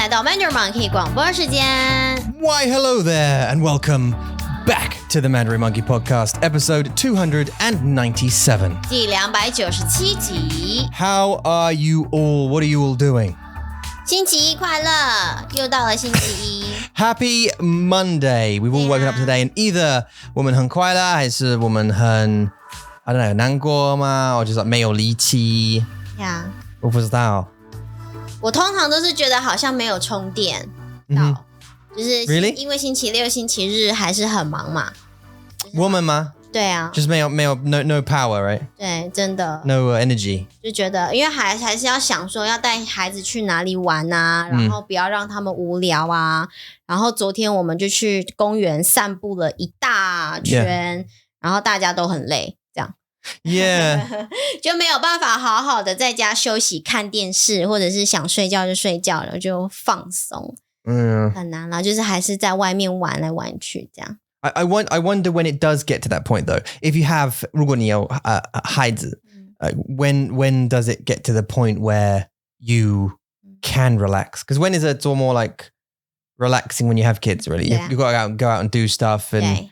来到 Mandarin Monkey 广播时间。Why, hello there, and welcome back to the Mandarin Monkey Podcast, episode 297. 第297集。 How are you all? What are you all doing? 星期一快乐，又到了星期一。Happy Monday. We've all woken up today and either 我们很快乐还是我们很 I don't know 难过吗 or just like 没有力气 Yeah. 我不知道。我通常都是觉得好像没有充电到，就是 Really? 因为星期六、星期日还是很忙嘛。我们吗？对啊，就是没有 no power, right? 对，真的 No energy. 就觉得，因为还是要想说要带孩子去哪里玩啊，然后不要让他们无聊啊。然后昨天我们就去公园散步了一大圈，然后大家都很累，这样。Yeah. 就没有办法好好的在家休息看电视，或者是想睡觉就睡觉，然后就放松。很难啦，就是还是在外面玩来玩去这样。I wonder when it does get to that point though. If you have 如果你有孩子 when does it get to the point where you can relax? Because when is it all more like relaxing when you have kids really? Yeah. You've got to go out and do stuff and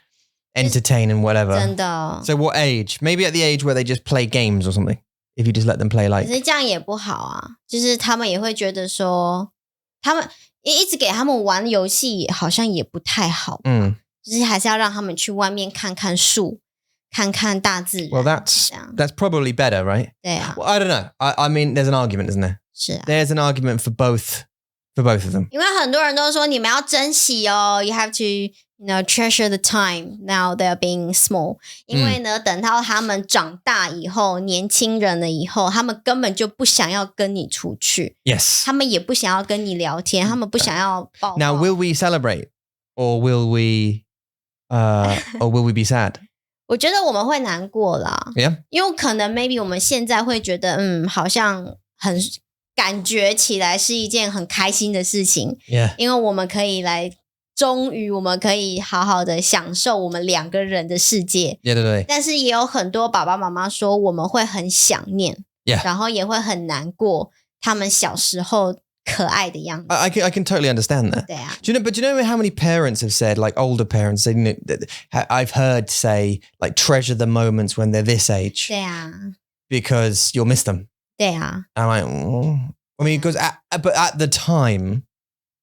entertain and whatever. 真的。 So what age? Maybe at the age where they just play games or something. If you just let them play 可 like 是这样也不好啊，就是他们也会觉得说，他们一直给他们玩游戏好像也不太好，就是还是要让他们去外面看看树，看看大自然。 Well, that's probably better, right? 对啊， Well, I don't know. I mean, there's an argument, isn't there? 是啊， There's an argument for both of them. 因为很多人都说你们要珍惜哦 ，you have to treasure the time now they're being small。因为呢，等到他们长大以后，年轻人了以后，他们根本就不想要跟你出去， Yes. 他们也不想要跟你聊天，他们不想要抱抱。 Now, will we celebrate or will we be sad? 我觉得我们会难过啦， Yeah. 因为可能 maybe 我们现在会觉得，好像很感觉起来是一件很开心的事情， Yeah. 因为我们可以来，终于我们可以好好的享受我们两个人的世界。 Yeah, 对对。但是也有很多爸爸妈妈说，我们会很想念， Yeah. 然后也会很难过他们小时候可爱的样子。 I can totally understand that. 对啊， Do you know how many parents have said, like older parents, they, I've heard say, like treasure the moments when they're this age 对啊， because you'll miss them. 对啊， I'm like, I mean, because but at the time,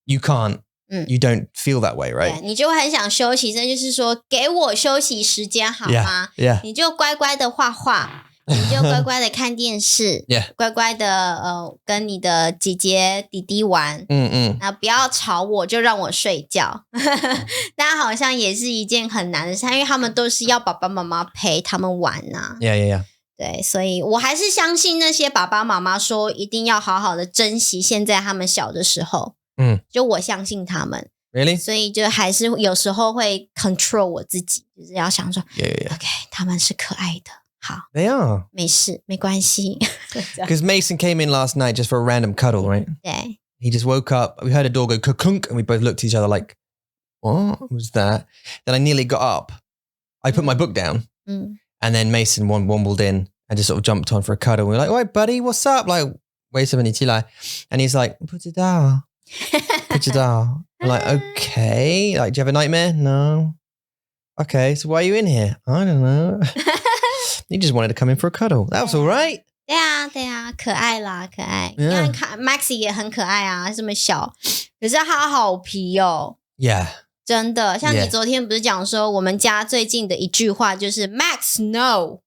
you can't, you don't feel that way, 对， right? 你就会很想休息，这就是说给我休息时间好吗？ Yeah. 你就乖乖的画画，你就乖乖的看电视， Yeah. 乖乖的跟你的姐姐弟弟玩，那不要吵我，就让我睡觉。但好像也是一件很难的事，因为他们都是要爸爸妈妈陪他们玩啊。Yeah. 对，所以我还是相信那些爸爸妈妈说一定要好好的珍惜现在他们小的时候。就我相信他们。Really? 所以就还是有时候会 control 我自己，就是要想说 Yeah. OK 他们是可爱的，好 They are. 没事没关系。 Because Mason came in last night just for a random cuddle, right? 对 He just woke up. We heard a door go ka-kunk, and we both looked at each other like, what was that? Then I nearly got up. I put my book down. And then Mason wombled in and just sort of jumped on for a cuddle. We were like, all right, buddy, what's up? Like, wait a minute, and he's like, put it down. I'm like, okay. Like, do you have a nightmare? No. Okay, so why are you in here? I don't know. He just wanted to come in for a cuddle. That was all right. 对啊，可爱啦，可爱。 Yeah. 你看 Maxie 也很可爱啊，这么小，可是他好皮哦。 Yeah. 真的，像你 Yeah. 昨天不是讲说我们家最近的一句话就是 Max no，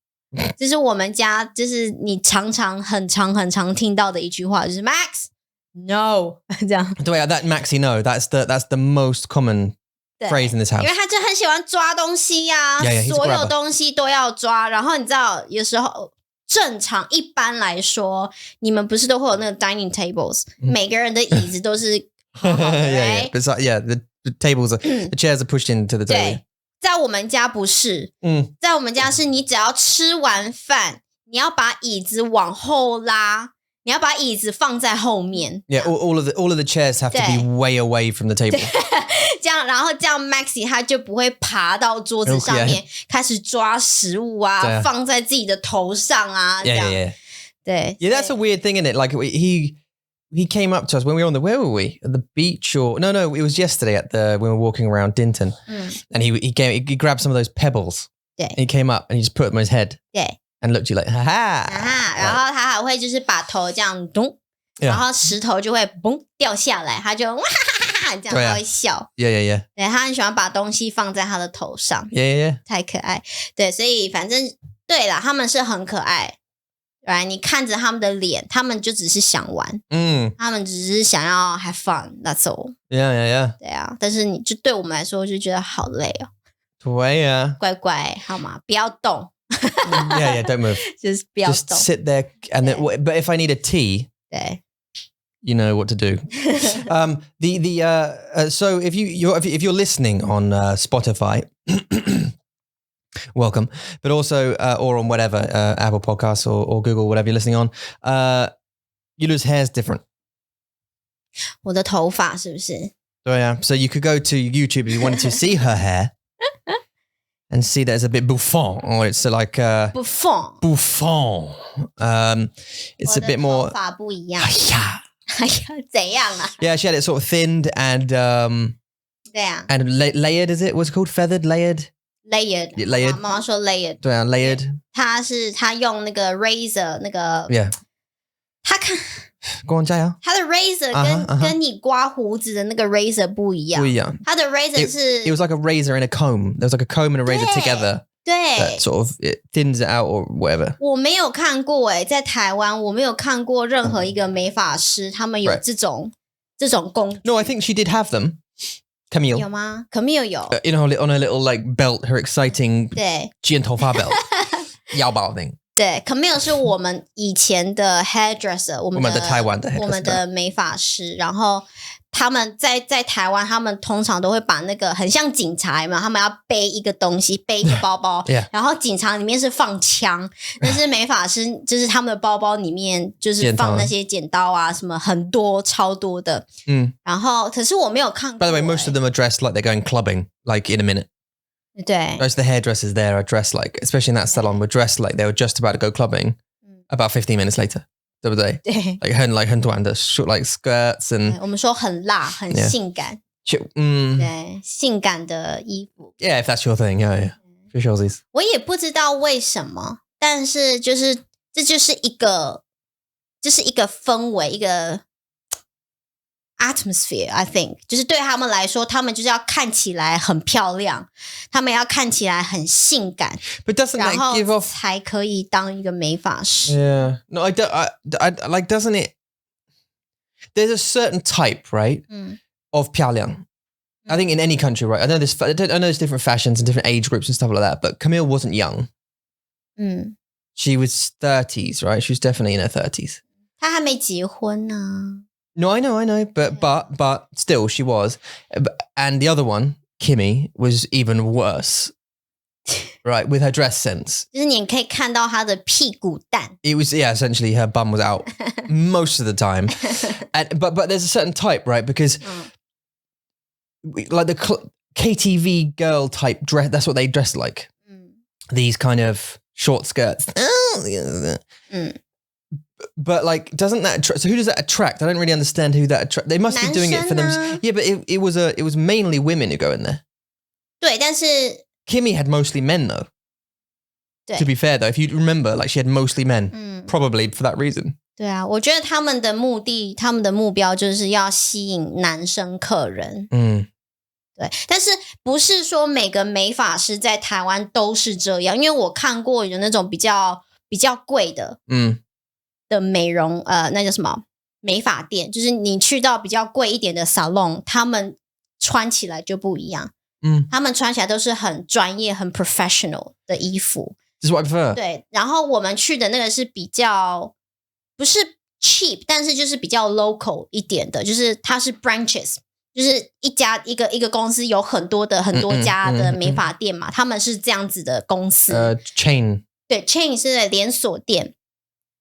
这是我们家就是你常常很常听到的一句话，就是 Max no 这样。 The way that Maxie no, that's the most common 对 phrase in this house. 因为他就很喜欢抓东西呀、 Yeah, he's a 所有 grabber. 东西都要抓。然后你知道，有时候正常一般来说，你们不是都会有那个 dining tables，、每个人的椅子都是好好的 yeah. But the tables the chairs are pushed into the table. 对，在我们家不是，在我们家是你只要吃完饭，你要把椅子往后拉。你要把椅子放在后面 Yeah, all of the chairs have to be way away from the table. 这样，然后这样 Maxie 他就不会爬到桌子上面开始抓食物啊，放在自己的头上啊，这样。Yeah. 对 Yeah, that's a weird thing, isn't it? Like he came up to us when we were where were we? At the beach or no, it was yesterday when we were walking around Dinton. And he grabbed some of those pebbles. Yeah. And he came up and he just put them on his head. Yeah. And looked at you like, ha ha. 然后他还会就是把头这样咚，然后石头就会嘣掉下来，他就哇哈哈这样他会笑。Yeah. 对，他很喜欢把东西放在他的头上。Yeah. 太可爱。对，所以反正对啦，他们是很可爱。right? 你看着他们的脸，他们就只是想玩，他们只是想要 have fun, that's all. Yeah. 对啊，但是你就对我们来说就觉得好累哦。对啊，乖乖好吗？不要动。yeah, don't move. 就是不要动。Just sit there, and then. But if I need a tea, 对 you know what to do. So if you're listening on Spotify. Welcome, but also or on whatever Apple Podcasts or Google, whatever you're listening on, Ula's hair is different. 我的头发是不是？对啊, so you could go to YouTube if you wanted to see her hair and see that it's a bit bouffant, or it's like bouffant. It's a bit more. 头发不一样。哎呀，怎样啊？ Yeah, she had it sort of thinned and 对啊 and layered. Is it? What's it called? Feathered, layered.Layered. 妈妈说 layered. 对啊 layered. 他用那个 razor 那个 Yeah. 他看go on 加油。他的 razor 跟你刮胡子的那个 razor 不一样。不一样。他的 razor 是 It was like a razor and a comb. There was like a comb and a razor together. 对 That sort of it thins it out or whatever. 我没有看过在台湾我没有看过任何一个美发师他们有这种工具。No, I think she did have them.Camille. 有吗 Camille 有 on her little like belt, her exciting 对 Jian Tofa belt. 腰包 thing. 对 Camille 是我们以前的 hairdresser 我们的台湾的 hairdresser 我们的美发师然后他们在台湾他们通常都会把那个很像警察嘛他们要背一个东西背一个包包 yeah. 然后警察里面是放枪但是美发师就是他们的包包里面就是放那些剪刀啊什么很多超多的然后可是我没有看过 By the way, most of them are dressed like they're going clubbing like in a minute. 对 Most of the hairdressers there are dressed like, especially in that salon, were dressed like they were just about to go clubbing about 15 minutes later. 对不对？对 like 很短的 short like skirts and 我们说很辣很性感对性感的衣服 Yeah, if that's your thing, yeah. For sure. 我也不知道为什么但是就是这就是一个氛围一个 atmosphere I think 就是对他们来说他们就是要看起来很漂亮他们要看起来很性感 But doesn't that give 然后 off 才可以当一个美发师 Yeah. No, I don't I like doesn't it There's a certain type, right? Of 漂亮 I think in any country, right? I know there's different fashions and different age groups and stuff like that, but Camille wasn't young. She was 30s, right? She was definitely in her 30s. 她还没结婚呢 No, I know, but still, she was. And the other one, Kimmy, was even worse, right? With her dress sense, 就是你可以看到她的屁股蛋 it was essentially her bum was out most of the time. But there's a certain type, right? Because like the KTV girl type dress, that's what they dress like. These kind of short skirts. But like, doesn't that so who does that attract? I don't really understand who that attract. They must be doing it for them. Yeah, but it was mainly women who go in there. 对但是 Kimmy had mostly men though. To be fair though, if you remember, like she had mostly men, probably for that reason. 对啊我觉得他们的目标就是要吸引男生客人对但是不是说每个美发师在台湾都是这样因为我看过有那种比较贵的的美容那叫什么美发店就是你去到比较贵一点的 salon 他们穿起来就不一样他们穿起来都是很专业很 professional 的衣服 This is what I prefer. 对然后我们去的那个是比较不是 cheap 但是就是比较 local 一点的就是它是 branches 就是一个公司有很多家的美发店嘛他们是这样子的公司chain 对 chain 是连锁店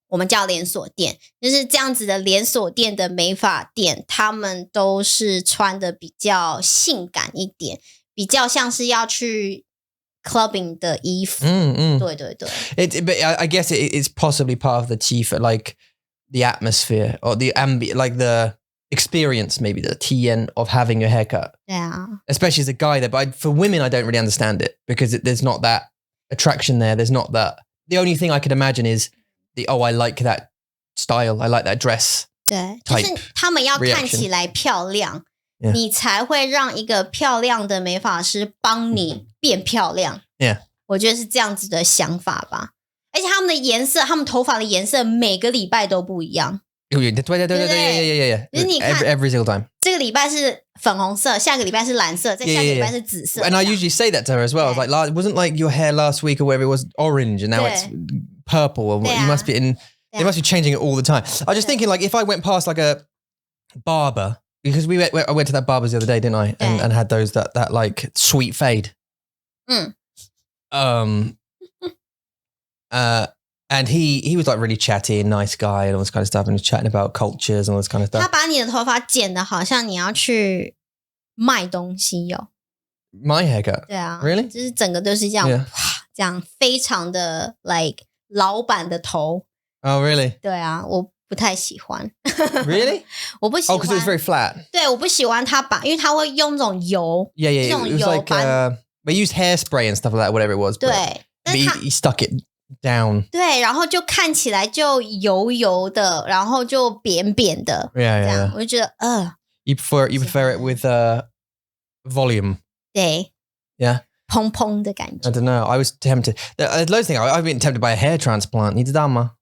我们叫连锁店就是这样子的连锁店的美发店他们都是穿的比较性感一点比较像是要去 clubbing 的衣服对对对 But I guess it's possibly part of the chief like the atmosphere or the like the experience, maybe the 体验 of having your hair cut. Yeah. Especially as a guy there. But for women, I don't really understand it because there's not that attraction there. There's not that. The only thing I could imagine is I like that style. I like that dress. 对，就是他们要看起来漂亮， Yeah. 你才会让一个漂亮的美发师帮你变漂亮。Yeah. 我觉得是这样子的想法吧。而且他们的颜色，他们头发的颜色每个礼拜都不一样。对，就是你看 every single time. 这个礼拜是粉红色，下个礼拜是蓝色，再下个礼拜是紫色。And I usually say that to her as well. I was like, it wasn't like your hair last week or whatever it was orange and now it's purple. Or you must be they must be changing it all the time. I was just thinking like if I went past like a barber, because I went to that barber's the other day, didn't I? And had those that like sweet fade. And he was like really chatty and nice guy and all this kind of stuff and he was chatting about cultures and all this kind of stuff. 他把你的头发剪得好像你要去卖东西哦。My haircut? 对啊 Really? 就是整个都是这样，这样非常的 like 老板的头。Oh, really? 对啊，我不太喜欢。Really? 我不喜欢。Oh, because it was very flat. 对，我不喜欢他因为他会用那种油。Yeah. 这种 It was 油 like they used hairspray and stuff like that, whatever it was. 对， But he stuck it down. 对，然后就看起来就油油的，然后就扁扁的。Yeah. 我就觉得You prefer it with volume? 对。Yeah. 蓬蓬的感觉。 I don't know. I was tempted. There's loads of things. I've been tempted by a hair transplant. 你知道吗?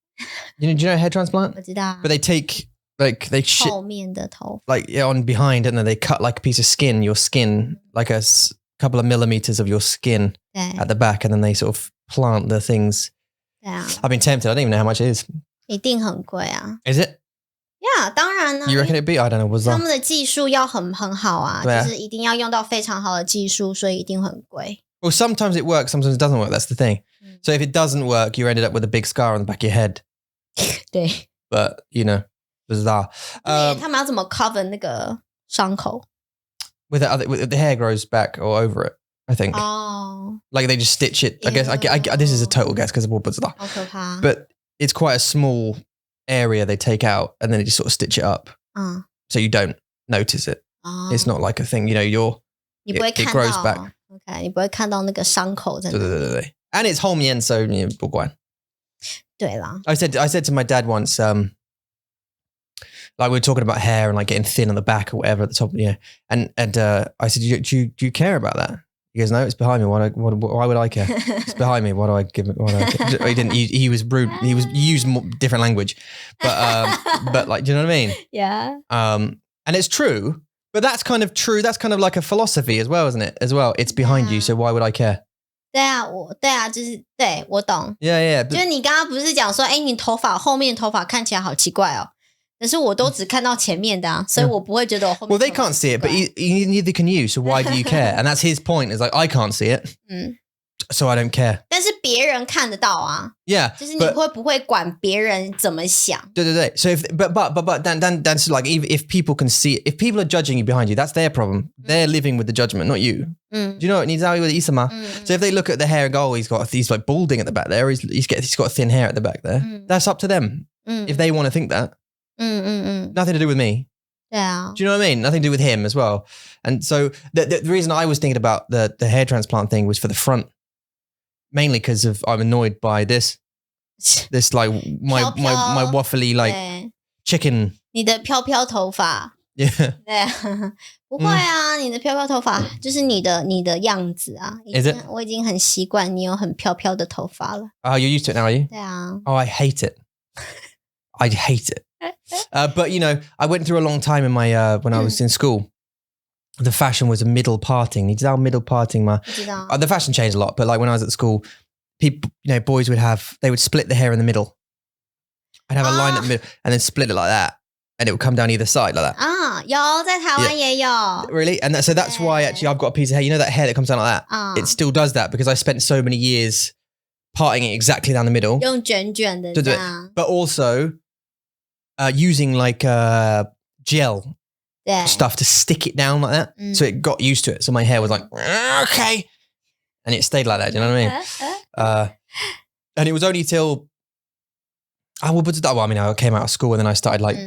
Do you know a hair transplant? 我知道。 But they take like they shit 后面的头 like on behind, don't they? They cut like a piece of skin, your skin, like a couple of millimeters of your skin at the back, and then they sort of plant the things. Yeah. I've been tempted. I don't even know how much it is. 一定很贵啊。Is it? Yeah, 当然呢。You reckon it'd be? I don't know. Was 他们的技术要很好啊，对啊就是一定要用到非常好的技术，所以一定很贵。Well, sometimes it works, sometimes it doesn't work. That's the thing. So if it doesn't work, you ended up with a big scar on the back of your head. 对。 But, bizarre. 他们要怎么 cover 那个伤口 with the hair grows back or over it, I think. Oh. Like they just stitch it. I guess this is a total guess because of what bizarre. 好可怕。 But it's quite a small area they take out and then they just sort of stitch it up. So you don't notice it. It's not like a thing,你不会 it 看 grows 到 back. OK， 你不会看到那个伤口在那。And it's 后面 so 不管。对啦。 I said to my dad once, like we were talking about hair and like getting thin on the back or whatever at the top, and I said, do you care about that? He goes, no, it's behind me. Why would I care? It's behind me. Why do I give it? He didn't. He was rude. He used more, different language, but like, do you know what I mean? Yeah. And it's true, but that's kind of true. That's kind of like a philosophy as well, isn't it? As well, it's behind you, so why would I care? 对啊，就是对我懂。Yeah. 就是你刚刚不是讲说，你后面头发看起来好奇怪哦。可是我都只看到前面的啊，所以我不会觉得我后面。Well, they can't see it, but neither can you. So why do you care? And that's his point. Is like I can't see it, so I don't care. 但是别人看得到啊。Yeah. 就是你会不会管别人怎么想？对。So but that's like if people can see it, if people are judging you behind you, that's their problem. They're living with the judgment, not you. Do you know what? 你知道我的意思吗? So if they look at the hair and go, he's like balding at the back there. He's got thin hair at the back there. That's up to them. If they want to think that. Nothing to do with me. Yeah. Do you know what I mean? Nothing to do with him as well. And so the reason I was thinking about the hair transplant thing was for the front, mainly because I'm annoyed by this like my waffly like chicken. 你的飘飘头发。Yeah. 对，不会啊，你的飘飘头发就是你的样子啊。我已经很习惯你有很飘飘的头发了。Oh, you're used to it now, are you? 对啊。Oh, I hate it. I hate it. But I went through a long time in my when I was in school. The fashion was a middle parting. 你知道 middle parting 吗？不知道。The fashion changed a lot, but like when I was at school, people, boys they would split the hair in the middle. I'd have a line at the middle and then split it like that, and it would come down either side like that. 有在台湾也有。Really? And so that's why actually I've got a piece of hair. You know that hair that comes down like that? It still does that because I spent so many years parting it exactly down the middle. 用卷卷的这样。 But also using like gel stuff to stick it down like that. So it got used to it. So my hair was like, okay. And it stayed like that. Do you know what I mean? And it was only till 我不知道. Well, I mean, I came out of school and then I started like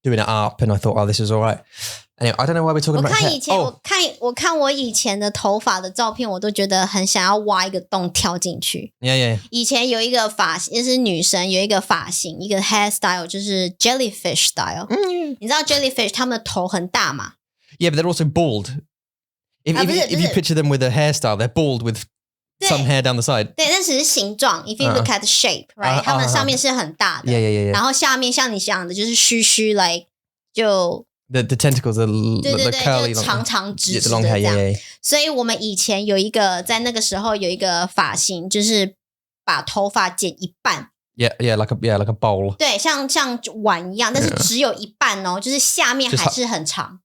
doing it up and I thought, oh, this is all right. Anyway, I don't know why we're talking about hair. 我看我以前的头发的照片，我都觉得很想要挖一个洞跳进去。Yeah. 以前有一个发型，就是女生有一个发型，一个 hairstyle 就是 jellyfish style。你知道 jellyfish 他们的头很大嘛？ Yeah, but they're also bald. If you picture them with a hairstyle, they're bald with some hair down the side. 对，那只是形状。If you look at the shape, right? 他们上面是很大的。Yeah. 然后下面像你讲的，就是虚虚 like 就。The tentacles are the curly, 就长长直直的这样。Yeah. 所以我们以前有一个，在那个时候有一个发型，就是把头发剪一半。Yeah, like a bowl. 对，像碗一样，但是只有一半哦，就是下面还是很长。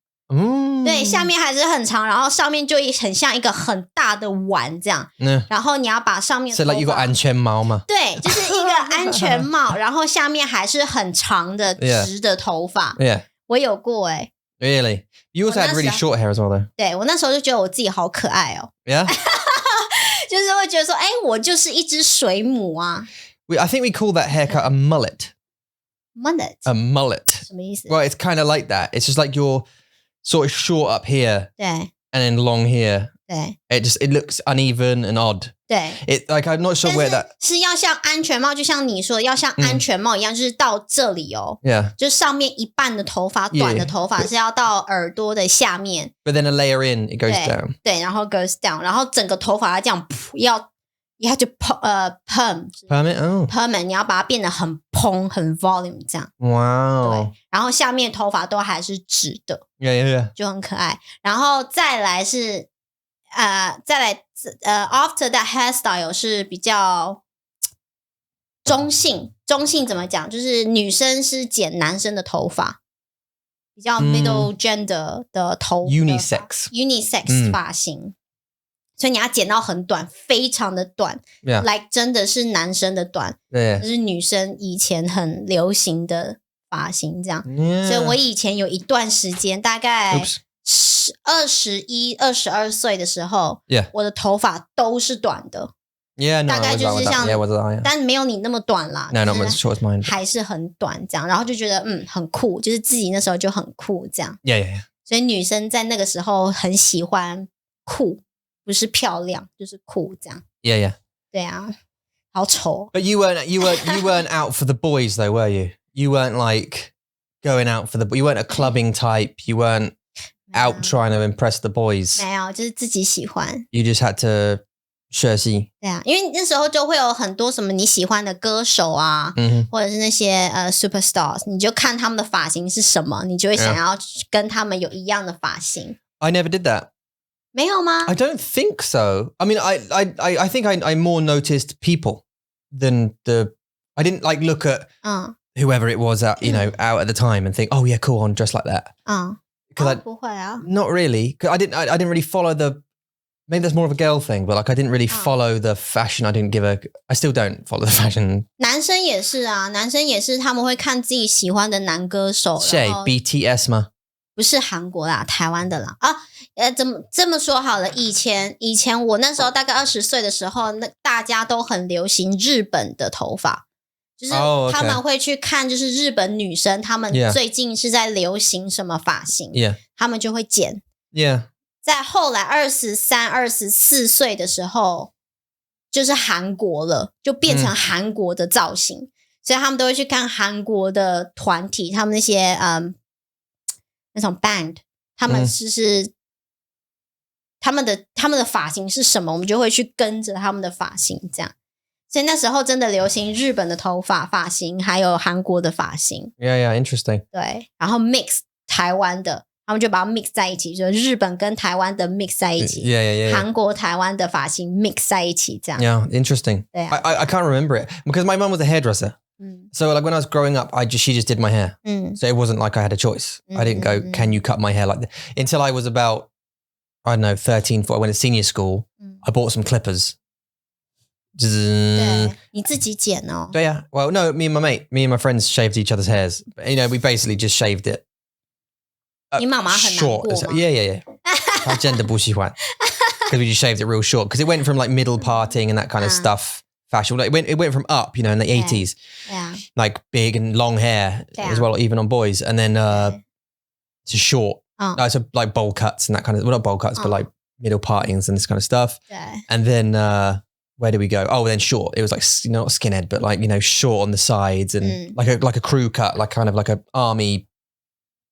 对，下面还是很长，然后上面就很像一个很大的碗这样。然后你要把上面的头发 So like 一个安全帽吗？对，就是一个安全帽，然后下面还是很长的直的头发。Yeah. 我有过Really? You also had really short hair as well, though. 对，我那时候就觉得我自己好可爱哦。Yeah? 就是会觉得说，我就是一只水母啊。I think we call that haircut a mullet. Mullet? A mullet. 什么意思？ Well, it's kind of like that. It's just like you're sort of short up here 对 and then long here. 对 It looks uneven and odd. 对 Like I'm not sure where that 是要像安全帽，就像你说的，要像安全帽一样，就是到这里哦。Yeah. 就上面一半的头发，短的头发是要到耳朵的下面。But then a layer in, it goes down. 对，然后 goes down， 然后整个头发要这样you have to perm Perm it? Oh. perm， 你要把它变得很蓬，很 volume 这样。Wow. 对，然后下面头发都还是直的。Yeah. 就很可爱。然后再来是after that hairstyle 是比较中性怎么讲？就是女生是剪男生的头发，比较 middle gender 的头 unisex 发型。所以你要剪到很短，非常的短 like 真的是男生的短，就是女生以前很流行的发型这样。所以我以前有一段时间大概21、22岁的时候，我的头发都是短的。Yeah, 大概就是像，我知道，但没有你那么短啦。No, not as short as mine. 还是很短这样，然后就觉得很酷，就是自己那时候就很酷这样。Yeah. 所以女生在那个时候很喜欢酷，不是漂亮就是酷这样。Yeah. 对啊，好丑。But you weren't out for the boys though, were you? You weren't like going out for you weren't a clubbing type. You weren't out trying to impress the boys. 没有，就是自己喜欢。You just had to 学习。对啊，因为那时候就会有很多什么你喜欢的歌手啊，或者是那些superstars， 你就看他们的发型是什么，你就会想要跟他们有一样的发型。I never did that. 没有吗？ I don't think so. I mean, I think I more noticed people than I didn't like look at whoever it was at, out at the time and think, oh yeah, cool, I'm dressed like that. 不会啊。Not really. 'Cause I didn't really follow maybe that's more of a girl thing, but like I didn't really follow the fashion. I still don't follow the fashion. 男生也是啊，男生也是，他们会看自己喜欢的男歌手。谁 BTS 吗？不是韩国啦，台湾的啦。怎么这么说好了？以前我那时候大概20岁的时候，那大家都很流行日本的头发，就是他们会去看，就是日本女生他们最近是在流行什么发型，他们就会剪。在后来23、24岁的时候，就是韩国了，就变成韩国的造型，所以他们都会去看韩国的团体，他们那些那种 band， 他们就是他们的发型是什么，我们就会去跟着他们的发型这样。所以那时候真的流行日本的头发型，还有韩国的发型。Yeah, interesting. 对，然后 mix 台湾的。他们就把它 mix 在一起，就日本跟台湾的 mix 在一起，韩国台湾的发型 mix 在一起，这样。Yeah, interesting. I can't remember it because my mum was a hairdresser. So like when I was growing up, she just did my hair. So it wasn't like I had a choice. I didn't go, can you cut my hair like that? Until I was about, I don't know, 13, 14. I went to senior school. I bought some clippers. 对，你自己剪哦。对呀。Well, no, me and my friends shaved each other's hairs. We basically just shaved it. 你妈妈很难过吗？ Yeah. 她真的不喜欢 because we just shaved it real short because it went from like middle parting and that kind of stuff fashion. Like it went from up, in the 80s, like big and long hair as well, even on boys, and then to short, so like bowl cuts and that kind of, well, not bowl cuts, but like middle partings and this kind of stuff. And then where do we go? Oh, then short. It was like not skinhead, but like short on the sides and like a crew cut, like kind of like a army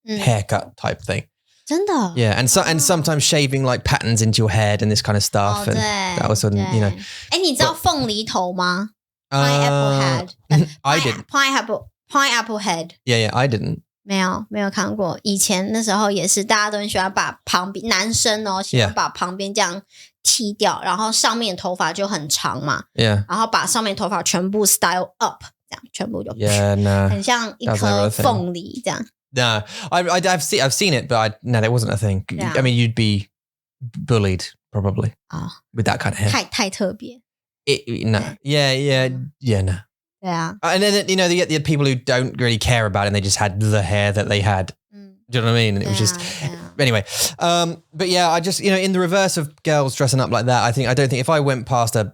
haircut type thing. 真的 Yeah, and sometimes shaving like patterns into your head and this kind of stuff. And that was sort of, 哎，你知道凤梨头吗 ？Pineapple head. I didn't. Pineapple head. Yeah, I didn't. 没有看过。以前那时候也是，大家都很喜欢把旁边男生喜欢把旁边这样剃掉，然后上面头发就很长嘛。Yeah. 然后把上面头发全部 style up， 这样全部就 no. 很像一颗凤梨这样。No, I've seen it, but no, that wasn't a thing. Yeah. I mean, you'd be bullied probably with that kind of hair. 太特别。No. Yeah, no. Yeah. And then, the people who don't really care about it and they just had the hair that they had. Do you know what I mean? And it was just, anyway. But yeah, I just, in the reverse of girls dressing up like that, I don't think if I went past a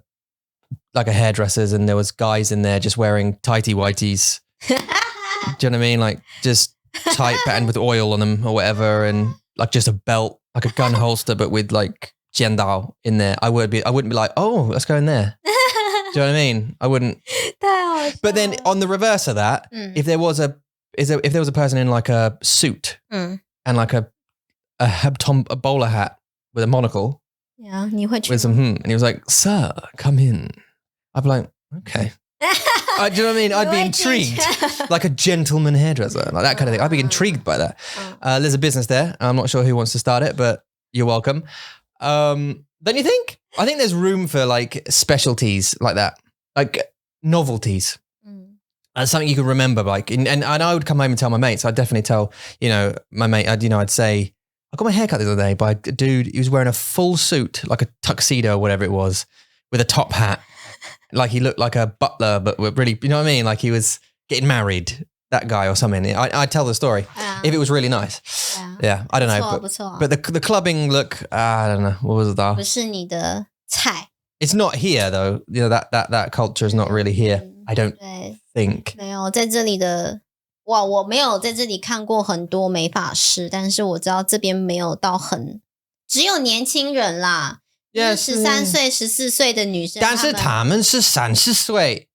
hairdresser's and there was guys in there just wearing tighty whities, do you know what I mean? Like just tight pattern with oil on them or whatever, and like just a belt, like a gun holster, but with like jiandao in there. I wouldn't be like, oh, let's go in there. Do you know what I mean? I wouldn't. But then on the reverse of that, if there was a person in like a suit and like a bowler hat with a monocle, with some and he was like, "Sir, come in." I'd be like, "Okay." Do you know what I mean? I'd be intrigued, like a gentleman hairdresser, like that kind of thing. I'd be intrigued by that. There's a business there. I'm not sure who wants to start it, but you're welcome. Don't you think? I think there's room for like specialties like that, like novelties. That's something you can remember. Like, and I would come home and tell my mates. I'd definitely tell, my mate. I'd say, I got my hair cut the other day by a dude. He was wearing a full suit, like a tuxedo or whatever it was, with a top hat. Like he looked like a butler, but really, you know what I mean? Like he was getting married, that guy or something. I'd tell the story if it was really nice. Yeah, I don't know. But the clubbing look, I don't know. What was that? 不是你的菜。 It's not here though. That culture is not really here. I don't think. 没有在这里的，我没有在这里看过很多美发师，但是我知道这边没有到只有年轻人啦。13岁、14岁的女生，但是他们是30岁。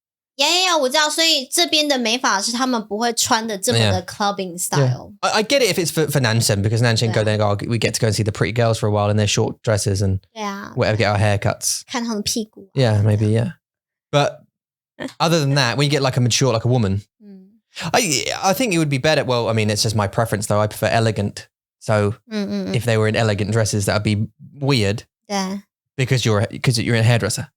我知道，所以这边的美发师他们不会穿的这么的 clubbing style. I get it if it's for Nansen, because Nansen go there and go, we get to go and see the pretty girls for a while in their short dresses and whatever, get our haircuts. 看他们屁股。Yeah, maybe, yeah. But other than that, when you get like a mature, like a woman, I think it would be better. Well, I mean, it's just my preference though. I prefer elegant. So if they were in elegant dresses, that would be weird. Yeah. Because you're a hairdresser.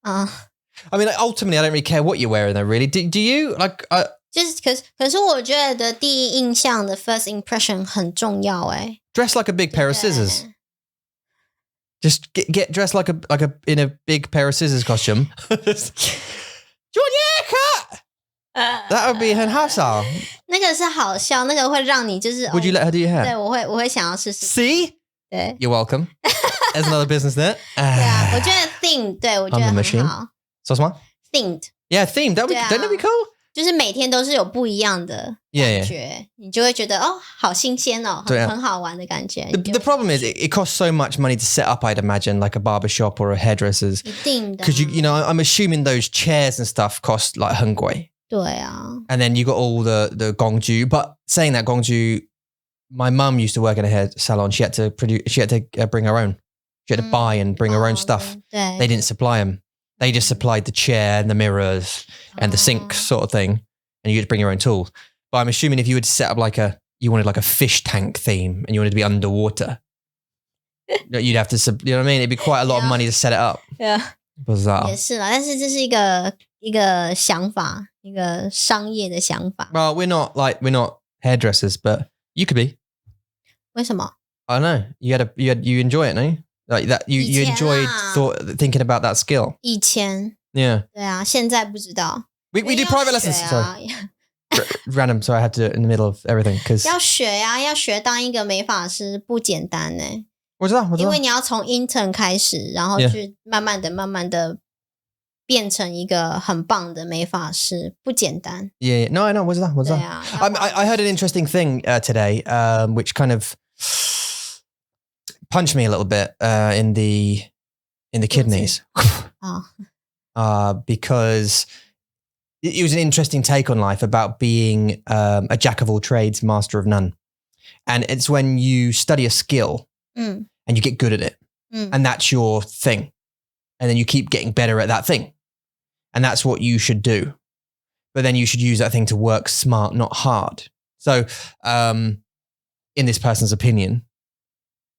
I mean, ultimately, I don't really care what you're wearing though, really. Do you? Like, 可是我觉得第一印象的 first impression 很重要哎。Dress like a big pair of scissors. Just get dressed like a in a big pair of scissors costume. Do you want your haircut? That would be 很好笑。那个是好笑，那个会让你就是。Would you let her do your hair? 对，我会想要试试。See? 对 You're welcome. There's another business there. 对啊，我觉得 theme 对我觉得很好。说什么 ？Themed. Yeah, themed. Don't that be cool? 就是每天都是有不一样的感觉，你就会觉得好新鲜哦，很好玩的感觉。The problem is it costs so much money to set up, I'd imagine, like a barber shop or a hairdresser's. 一定的。 Because I'm assuming those chairs and stuff cost like 很贵。对啊。And then you got all the gongju. But saying that gongju, my mum used to work in a hair salon. She had to bring her own. She had to buy and bring her own stuff. They didn't supply them. They just supplied the chair and the mirrors and the sink sort of thing. And you had to bring your own tools. But I'm assuming if you would set up you wanted like a fish tank theme and you wanted to be underwater, you'd have to, you know what I mean? It'd be quite a lot of money to set it up. Yeah. Bizarre. 也是啦，但是这是一个想法，一个商业的想法。Well, we're not hairdressers, but you could be. 为什么？ I don't know. You enjoy it, no? Like that, you enjoyed thinking about that skill. 以前 Yeah. 对啊，现在不知道。We do private lessons. Sorry. Random. Sorry, I had to do it in the middle of everything because 要学呀，要学当一个美发师不简单呢。我知道。因为你要从 intern 开始，然后去慢慢的变成一个很棒的美发师，不简单。Yeah, no, I know. What's that? What's that? I heard an interesting thing today, which kind of punched me a little bit in the kidneys. Because it was an interesting take on life about being a jack of all trades, master of none. And it's when you study a skill and you get good at it, and that's your thing. And then you keep getting better at that thing. And that's what you should do. But then you should use that thing to work smart, not hard. So in this person's opinion,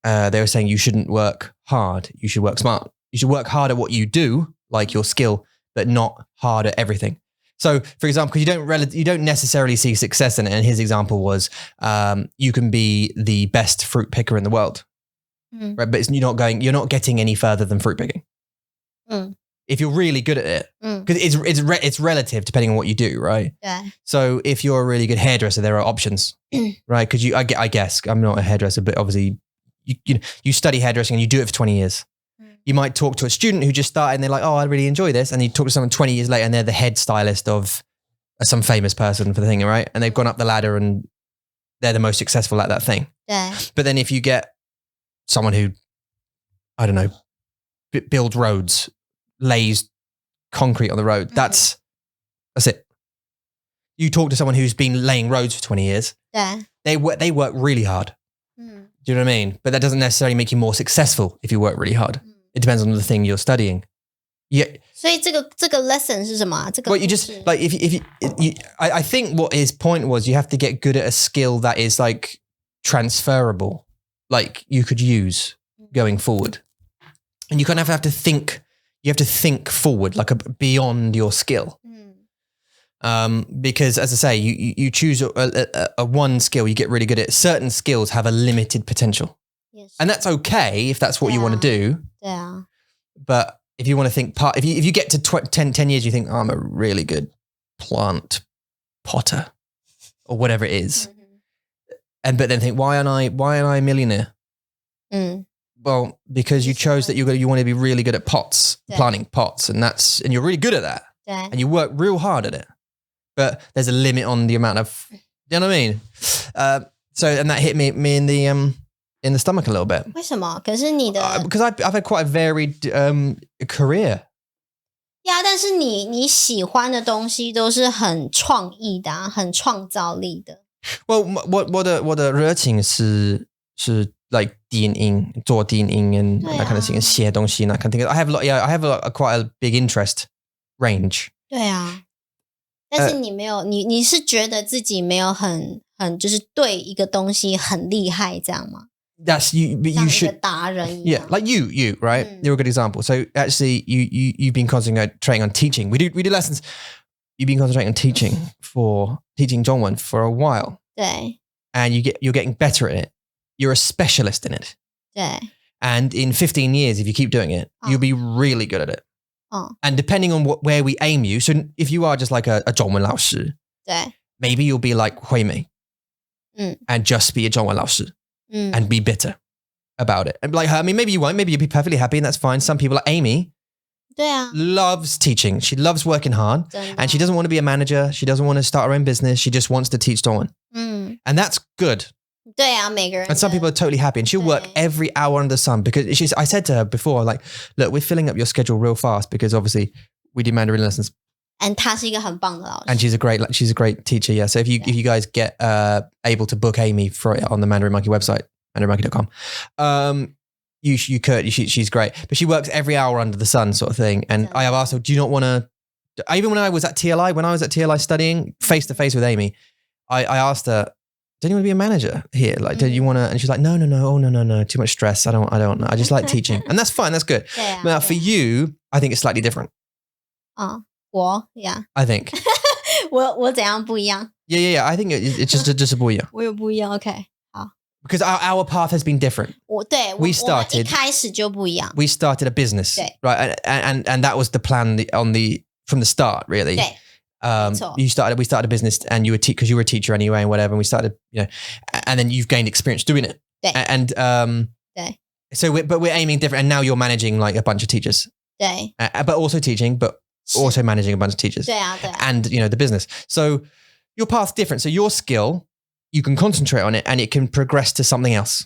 they were saying you shouldn't work hard. You should work smart. You should work hard at what you do, like your skill, but not hard at everything. So, for example, because you don't necessarily see success in it. And his example was you can be the best fruit picker in the world, right? But you're not getting any further than fruit picking. If you're really good at it, because it's relative depending on what you do, right? Yeah. So if you're a really good hairdresser, there are options, right? Because I guess I'm not a hairdresser, but obviously you study hairdressing and you do it for 20 years. You might talk to a student who just started and they're like, oh, I really enjoy this. And you talk to someone 20 years later and they're the head stylist of some famous person for the thing, right? And they've gone up the ladder and they're the most successful at that thing. Yeah. But then if you get someone who, I don't know, builds roads, lays concrete on the road, that's it. You talk to someone who's been laying roads for 20 years. Yeah. They work really hard. Do you know what I mean? But that doesn't necessarily make you more successful if you work really hard. It depends on the thing you're studying. Yeah. 所以这个 lesson 是什么？这个 Well, you just like if I think what his point was, you have to get good at a skill that is like transferable, like you could use going forward, and you kind of have to think. You have to think forward, like beyond your skill. Because as I say, you choose a one skill, you get really good at it. Certain skills have a limited potential. Yes. And that's okay if that's what you want to do. Yeah. But if you want to think, if you get to 10 years, you think, oh, I'm a really good plant potter or whatever it is. But then think, why aren't I a millionaire? Well, because you chose that you want to be really good at pots, planting pots, and you're really good at that. And you work real hard at it. But there's a limit on the amount of, you know what I mean? And that hit me in the stomach a little bit. 为什么？可是你的 because I've had quite a varied career. Yeah, 但是你喜欢的东西都是很创意的很创造力的。Well, 我的热情是 like 电影做电影 and that kind of thing, 写东西 and that kind of thing. I have quite a big interest range. 对啊。但是你没有你是觉得自己没有很就是对一个东西很厉害这样吗？ That's you. But you should. 达人 Yeah, like you, right? You're a good example. So actually, you've been concentrating on teaching. We do lessons. You've been concentrating on teaching Zhongwen for a while. 对。And you're getting better at it. You're a specialist in it. 对。And in 15 years, if you keep doing it, you'll be really good at it. And depending on where we aim you, so if you are just like a 中文老师, 对. Maybe you'll be like 惠美 and just be a 中文老师 and be bitter about it. And like her, I mean, maybe you won't. Maybe you'll be perfectly happy and that's fine. Some people like Amy 对啊 loves teaching. She loves working hard and she doesn't want to be a manager. She doesn't want to start her own business. She just wants to teach 中文. And that's good. 对啊，每个人 And some people are totally happy and she'll work every hour under the sun because I said to her before, like, look, we're filling up your schedule real fast because obviously we do Mandarin lessons. And 她是一个很棒的老师 And she's a great teacher, yeah. So if you guys get able to book Amy on the Mandarin Monkey website, mandarinmonkey.com, you could. She's great, but she works every hour under the sun, sort of thing. And I have asked her, do you not want to? Even when I was at TLI studying face to face with Amy, I asked her, don't you want to be a manager here? Like, do you want to? And she's like, no, oh, no, too much stress. I don't. I just like teaching, and that's fine. That's good. Now for you, I think it's slightly different. Yeah. I think. 我怎样不一样 Yeah. I think it's just 不一样。我也不一样 OK 好 Because our path has been different. 对 We started 一开始就不一样 We started a business, 对 right? And that was the plan from the start, really. 对 We started a business, and you were because you were a teacher anyway, and whatever. And we started, and then you've gained experience doing it. 对 And 对 so we're aiming different. And now you're managing like a bunch of teachers, 对 but also teaching. But also managing a bunch of teachers. 对啊，对啊。 And, the business. So your path's different. So your skill, you can concentrate on it and it can progress to something else.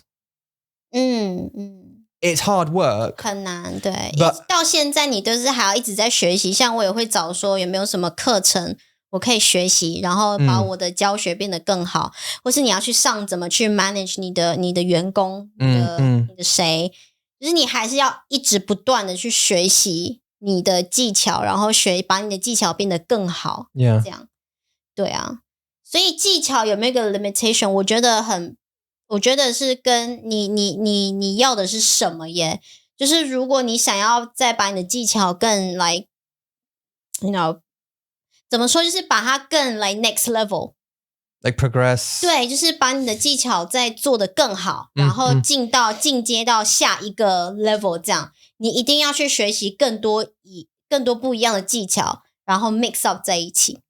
It's hard work. 很难，对。 But 到现在你都是还要一直在学习，像我也会找说有没有什么课程我可以学习，然后把我的教学变得更好，或是你要去上怎么去 manage 你的员工，你的谁，就是你还是要一直不断的去学习你的技巧，然后把你的技巧变得更好， Yeah. 这样，对啊。所以技巧有没有一个 limitation？ 我觉得是跟你要的是什么耶？就是如果你想要再把你的技巧更 like怎么说，就是把它更 like next level， like progress. 对，就是把你的技巧再做得更好，然后进阶到下一个 level， 这样你一定要去学习更多不一样的技巧，然后 mix up 在一起。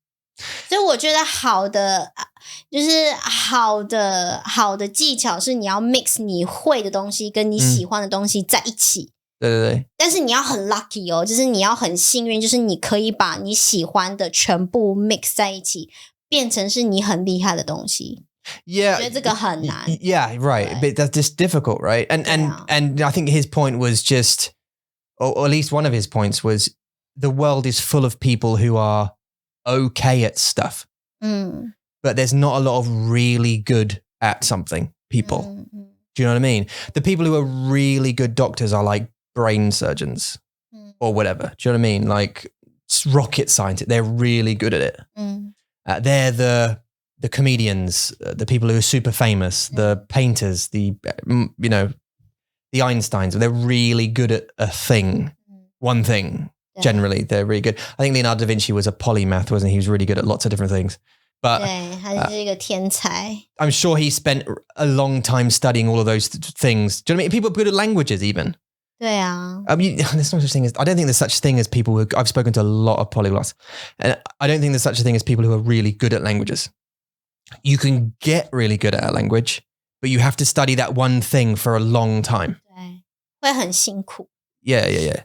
所以我觉得好的技巧是你要 mix 你会的东西跟你喜欢的东西在一起。对。但是你要很 lucky 哦，就是你要很幸运，就是你可以把你喜欢的全部 mix 在一起，变成是你很厉害的东西。Yeah. 我觉得这个很难。Yeah, right. But that's just difficult, right? And I think his point was just, or at least one of his points was, the world is full of people who are okay at stuff. But there's not a lot of really good at something people. Do you know what I mean? The people who are really good doctors are like brain surgeons or whatever. Do you know what I mean? Like rocket scientists, they're really good at it. They're the comedians, the people who are super famous, the painters, the Einsteins. They're really good at a thing, one thing. Generally, they're really good. I think Leonardo da Vinci was a polymath, wasn't he? He was really good at lots of different things. But 对，他是一个天才。 I'm sure he spent a long time studying all of those things. Do you know what I mean? People are good at languages even. 对啊。 There's no such thing as, I don't think there's such thing as people who, I've spoken to a lot of polyglots, and I don't think there's such a thing as people who are really good at languages. You can get really good at a language, but you have to study that one thing for a long time. 对，会很辛苦。 Yeah.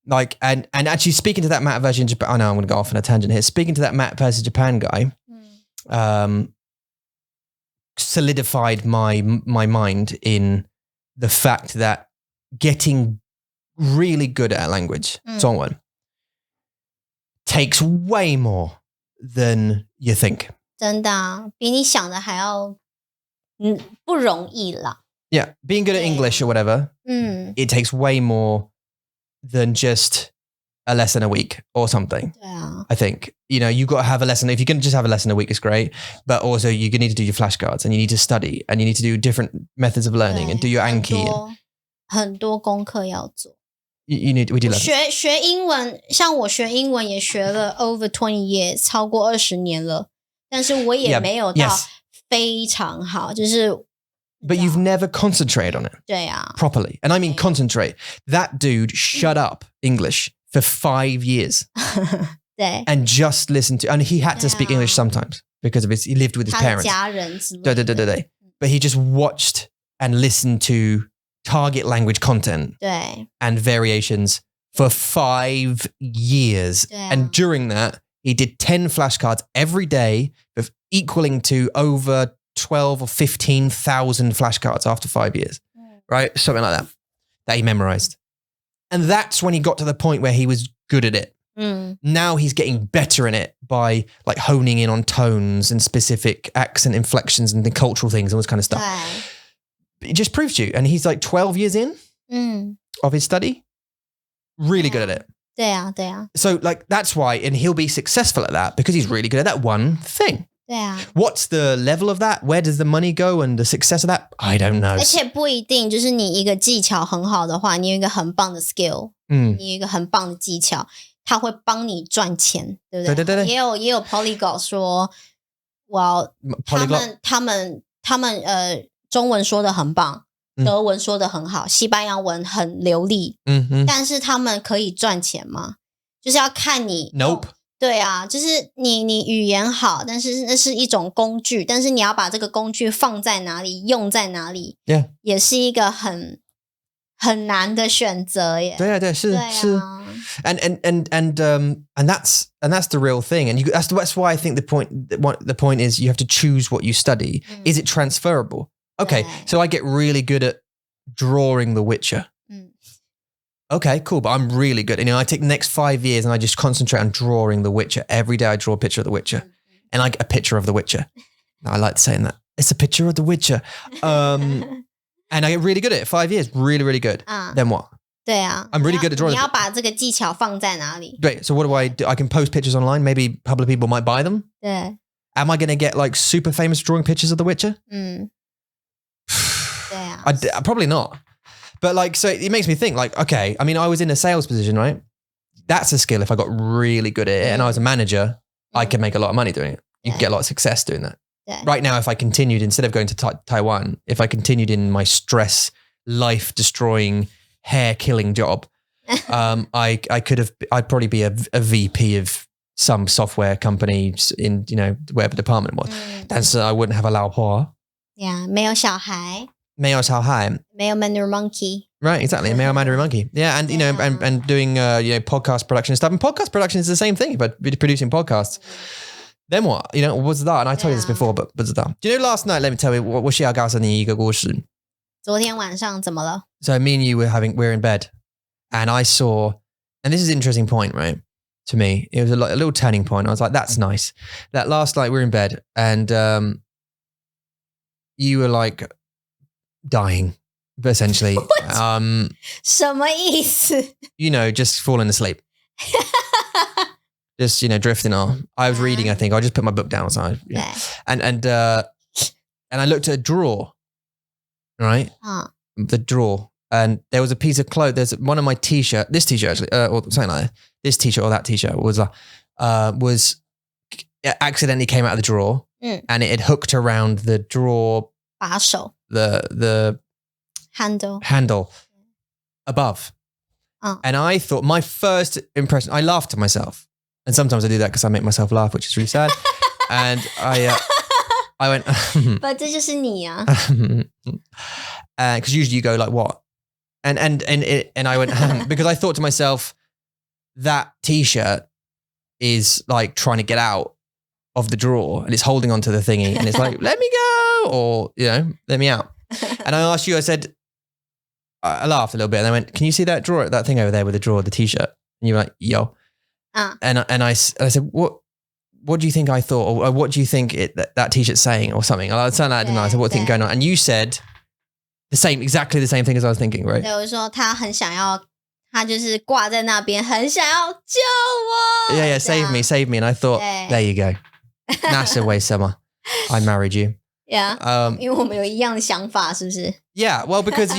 Like, and actually speaking to that Matt version Japan, I know I'm going to go off on a tangent here. Speaking to that Matt versus Japan guy, solidified my mind in the fact that getting really good at a language, 中文, takes way more than you think. 真的啊，比你想的还要不容易啦。 Yeah, being good at English or whatever, it takes way more than just a lesson a week or something. 对啊。 I think, you've got to have a lesson. If you can just have a lesson a week, it's great. But also you need to do your flashcards and you need to study and you need to do different methods of learning and do your Anki. 很多功课要做。 We do lessons. 学英文，像我学英文也学了 over 20 years， 超过20年了，但是我也没有到非常好，就是 But you've never concentrated on it 对啊 properly. And I mean concentrate. That dude shut up English for 5 years 对 and just listened to, and he had to speak English sometimes because of he lived with his 他的 parents. 家人之类的。对。But he just watched and listened to target language content 对 and variations for 5 years. Yeah. And during that, he did 10 flashcards every day, of equaling to over 12 or 15,000 flashcards after 5 years, right? Something like that he memorized. And that's when he got to the point where he was good at it. Now he's getting better in it by like honing in on tones and specific accent inflections and the cultural things and all this kind of stuff. 对 It just proves to you. And he's like 12 years in of his study. Really good at it. 对啊 So like, that's why, and he'll be successful at that because he's really good at that one thing. 对啊。 What's the level of that? Where does the money go and the success of that? I don't know. 而且不一定，就是你一个技巧很好的话，你有一个很棒的 skill，你有一个很棒的技巧，它会帮你赚钱，对不对？对。也有 polyglot 说，他们中文说的很棒，德文说的很好，西班牙文很流利，但是他们可以赚钱吗？就是要看你 Nope。对啊，就是你语言好，但是那是一种工具，但是你要把这个工具放在哪里，用在哪里， Yeah. 也是一个很难的选择耶。对，是。对啊， And that's the real thing. And that's why I think the point is you have to choose what you study. Is it transferable? Okay, so I get really good at drawing The Witcher. Okay, cool. But I'm really good. I take the next 5 years and I just concentrate on drawing The Witcher. Every day I draw a picture of The Witcher and I get a picture of The Witcher. I like saying that. It's a picture of The Witcher. And I get really good at it. 5 years, really, really good. Then what? I'm really good at drawing. 你要把这个技巧放在哪里？ Great. So what do? I can post pictures online. Maybe a couple of people might buy them. 对。 Am I going to get like super famous drawing pictures of The Witcher? 对啊。Probably not. But like, so it makes me think like, okay, I mean, I was in a sales position, right? That's a skill. If I got really good at it and I was a manager, I could make a lot of money doing it. You could get a lot of success doing that. Right now, if I continued, instead of going to Taiwan, if I continued in my stress, life-destroying, hair-killing job, I'd probably be a VP of some software company in, wherever department was. And so I wouldn't have a 老婆. Yeah, 没有小孩. 没有小孩. 没有 Mandarin Monkey. Right, exactly. Male Mandarin Monkey. Yeah, and and doing podcast production and stuff. And podcast production is the same thing, but producing podcasts. Then what? What's that? And I told you this before, but what's that? Do you know last night, let me tell you, 我需要告诉你一个故事。昨天晚上怎么了? So me and you we're in bed and I saw, and this is an interesting point, right? To me, it was a little turning point. I was like, that's nice. That last night we were in bed and you were like dying, essentially. 什么意思? Just falling asleep. Just, drifting off. I was reading, I think. I just put my book down. So and I looked at a drawer, right? The drawer. And there was a piece of clothes. There's one of my t-shirt, this t-shirt actually, or something like that. This t-shirt or that t-shirt was it accidentally came out of the drawer and it had hooked around the drawer. 把手. The handle above. And I thought, my first impression, I laughed to myself. And sometimes I do that because I make myself laugh, which is really sad. And I went, but 这就是你啊. Because usually you go like, what? And I went, because I thought to myself, that t-shirt is like trying to get out of the drawer and it's holding onto the thingy and it's like, let me go, or, let me out. And I asked you, I said, I laughed a little bit and I went, can you see that drawer, that thing over there with the drawer, the t-shirt? And you were like, yo. And I said, what do you think I thought? Or what do you think that t-shirt's saying or something? I sounded like I didn't know. I said, what do you think going on? And you said exactly the same thing as I was thinking, right? 对，我说他很想要，他就是挂在那边，很想要救我。Yeah, save me. And I thought, there you go. That's the way, Summer. I married you. Yeah. 因为我们有一样的想法，是不是? Yeah, well, because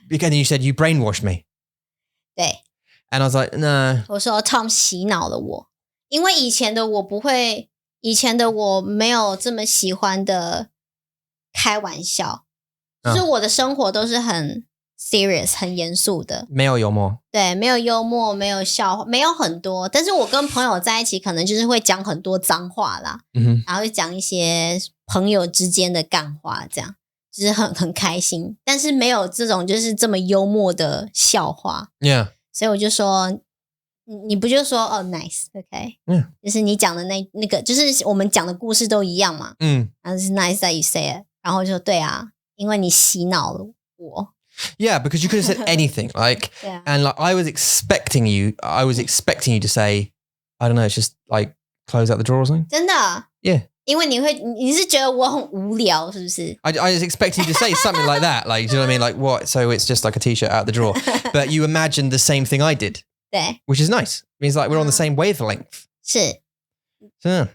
because you said you brainwashed me. 对。And I was like, no. 我说 Tom 洗脑了我，因为以前的我没有这么喜欢的开玩笑，就是我的生活都是很 serious 很严肃的，没有幽默。对，没有幽默，没有笑话，没有很多，但是我跟朋友在一起可能就是会讲很多脏话啦，然后会讲一些朋友之间的干话，这样就是很开心，但是没有这种就是这么幽默的笑话。 Yeah. 所以我就说，你不就说哦 nice OK， 就是你讲的那个，就是我们讲的故事都一样嘛，然后是 nice that you say it， 然后我就说对啊，因为你洗脑了我。Yeah, because you could have said anything, like, and like I was expecting you to say, I don't know, it's just like close out the drawer or something. 真的 Yeah. 因为你是觉得我很无聊，是不是？ I was expecting you to say something like that, like, do you know what I mean? Like what? So it's just like a t-shirt out the drawer, but you imagined the same thing I did. 对 Which is nice. It means like we're on the same wavelength. 是 So,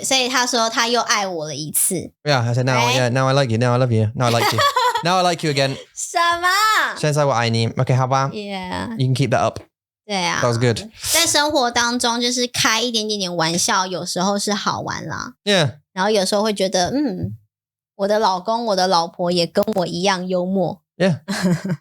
所以他说他又爱我了一次。 Yeah, I said, now I like you. Now I love you. Now I like you. Now I like you again. 什么？现在我爱你。Okay, 好吧 Yeah. You can keep that up. 对啊 That was good. 在生活当中就是开一点玩笑，有时候是好玩啦。 Yeah. 然后有时候会觉得，我的老公、我的老婆也跟我一样幽默。Yeah.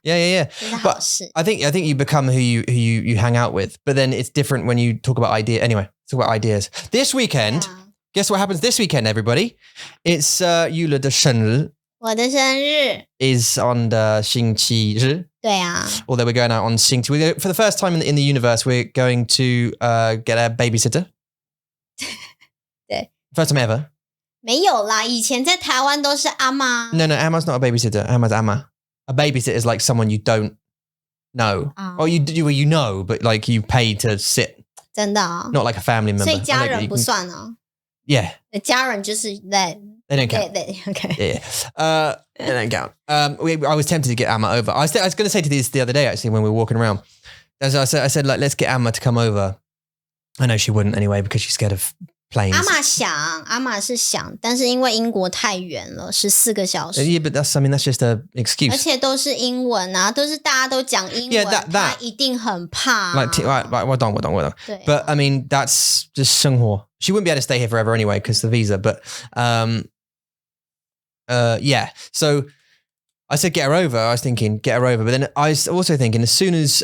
Yeah. 这是好事。 I think you become who you hang out with, but then it's different when you talk about idea. Anyway, talk about ideas. This weekend, guess what happens this weekend, everybody? It's Ulas Birthday. 我的生日 is on the 星期日。对啊。Although we're going out on 星期 for the first time in the universe, we're going to get a babysitter. 对 First time ever. 没有啦，以前在台湾都是阿妈。No, Emma's not a babysitter. Emma's Amma. A babysitter is like someone you don't know. Or you know, but like you pay to sit. 真的啊、Not like a family member. 所以家人不算啊。Yeah. 家人就是 that. They don't count. Okay. Yeah. They don't count. I was tempted to get Amma over. I was going to say to this the other day, actually, when we were walking around. As I said, like, let's get Amma to come over. I know she wouldn't anyway because she's scared of planes. 阿玛是想，但是因为英国太远了，14个小时。Yeah, but that's just an excuse. 而且都是英文啊，都是大家都讲英文， that 他一定很怕、Like, right, well done. 对、啊。But I mean, that's just 生活. She wouldn't be able to stay here forever anyway because the visa. But yeah. So I said get her over. I was thinking get her over, but then I was also thinking as soon as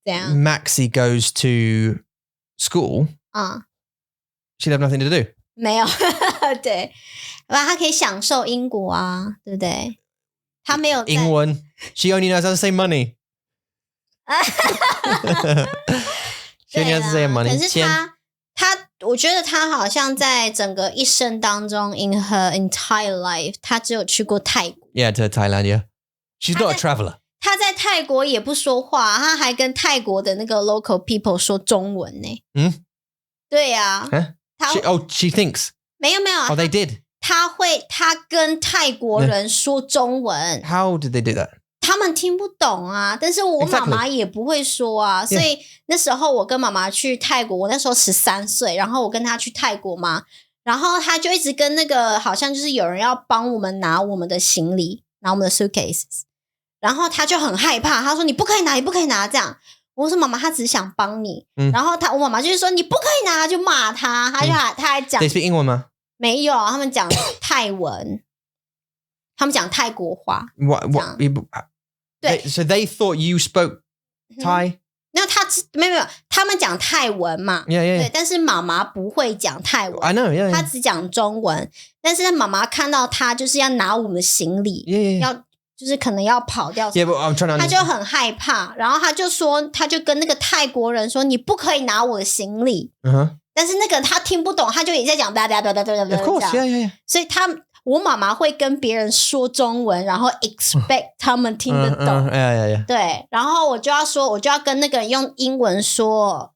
Maxie goes to school, she'd have nothing to do. 没有，对，他可以享受英国啊，对不对？他没有英文 She only knows how to say money. She only knows how to say money. 可是他我觉得他好像在整个一生当中 in her entire life 他只有去过泰国。 Yeah, to Thailand, yeah. She's not a traveler. 他在泰国也不说话，他还跟泰国的那个 local people 说中文呢。对啊。She thinks. 没有。Oh, they did. 他跟泰国人说中文。How did they do that? 他们听不懂啊，但是我妈妈也不会说啊， 所以那时候我跟妈妈去泰国，我那时候13岁，然后我跟她去泰国嘛，然后她就一直跟那个好像就是有人要帮我们拿我们的行李，拿我们的 suitcases， 然后她就很害怕，她说你不可以拿，你不可以拿这样。我说妈妈，她只是想帮你，然后我妈妈就是说你不可以拿，就骂她，她还讲。They speak 英文吗？没有，他们讲泰文，他们讲泰国话。What? 对 So they thought you spoke Thai? 那没有，他们讲泰文嘛。Yeah. 对，但是妈妈不会讲泰文。I know, yeah. 她只讲中文，但是妈妈看到她就是要拿我们的行李， Yeah. 要就是可能要跑掉。Yeah, but I'm trying to. 她就很害怕，然后她就跟那个泰国人说：“你不可以拿我的行李。” 但是那个他听不懂，他就也在讲哒。Of course, yeah. 所以我妈妈会跟别人说中文，然后 expect 他们听得懂。Yeah. 对，然后我就要跟那个人用英文说，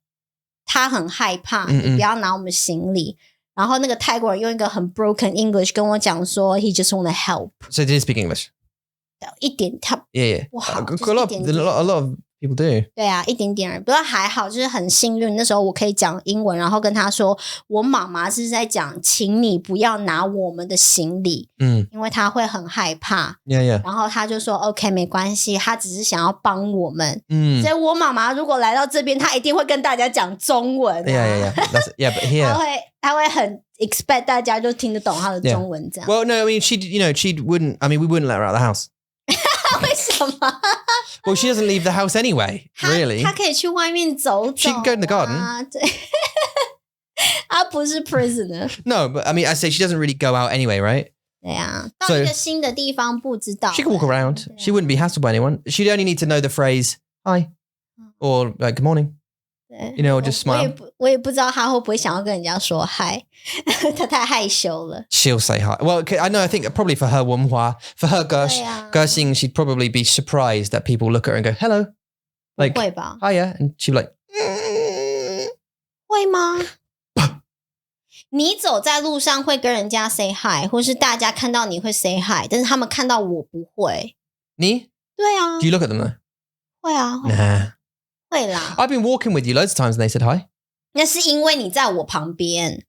他很害怕，你不要拿我们行李。然后那个泰国人用一个很 broken English 跟我讲说 ，he just want to help. So did he speak English? 一点他 Yeah. 不好， A lot of people do. 对啊，一点点，不过还好，就是很幸运。那时候我可以讲英文，然后跟他说，我妈妈是在讲，请你不要拿我们的行李，因为他会很害怕。Yeah. 然后他就说 OK 没关系，他只是想要帮我们。所以我妈妈如果来到这边，她一定会跟大家讲中文、啊。Yeah. But here 她会很 expect 大家就听得懂她的中文这样。Well, no, I mean she wouldn't. I mean, we wouldn't let her out of the house. 为什么 Well, she doesn't leave the house anyway. Really? 她可以去外面走走、啊。She can go in the garden. 对，她不是 prisoner. No, but I mean, I say she doesn't really go out anyway, right? 对啊，到一个新的地方不知道。She can walk around. She wouldn't be hassled by anyone. She'd only need to know the phrase "hi" or like "good morning." You know, or just smile. 我也不知道她会不会想要跟人家说嗨，她太害羞了。She'll say hi. Well, I know. I think probably for her Wenhua, for her Gersing, she'd probably be surprised that people look at her and go "hello," like 会吧 "hiya," and she'd be like, 会吗？你走在路上会跟人家 say hi， 或是大家看到你会 say hi， 但是他们看到我不会。你？对啊。Do you look at them though? 会啊。Nah. 会啦。I've been walking with you loads of times and they said hi. 那是因为你在我旁边。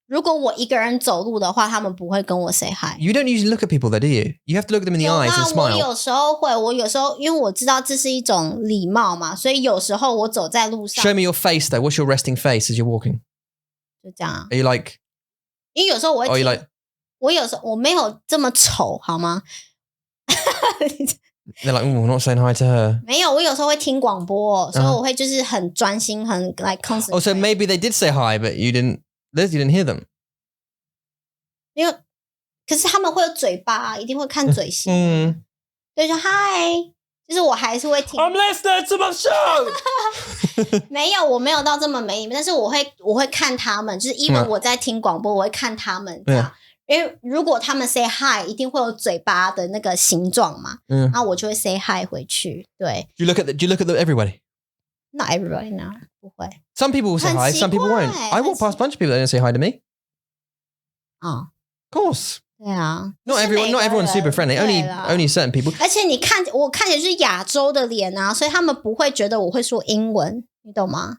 如果我一个人走路的话，他们不会跟我 say hi. You don't usually look at people though, do you? You have to look at them in the eyes and smile. 我有时候会，因为我知道这是一种礼貌嘛，所以有时候我走在路上。Show me your face though. What's your resting face as you're walking? 就这样啊。Are you like? 因为有时候我会。Are you like? 我有时候我没有这么丑，好吗？They're like, we're not saying hi to her. 没有，我有时候会听广播，所以我会就是很专心，很 like concentrate. Oh, so maybe they did say hi, but you didn't hear them. 因为可是他们会有嘴巴，一定会看嘴型。对，就嗨，就是我还是会听。I'm listening to my show 。没有，我没有到这么没礼貌，但是我会看他们，就是 even 我在听广播，我会看他们这样。因为如果他们 say hi， 一定会有嘴巴的那个形状嘛，然后我就会 say hi 回去。对。Do you look at everybody? Not everybody, no. 不会。Some people will say hi, some people won't. I walk past a bunch of people that don't say hi to me. Of course. 对啊。Not everyone's super friendly. Only certain people. 而且我看起来就是亚洲的脸啊，所以他们不会觉得我会说英文，你懂吗？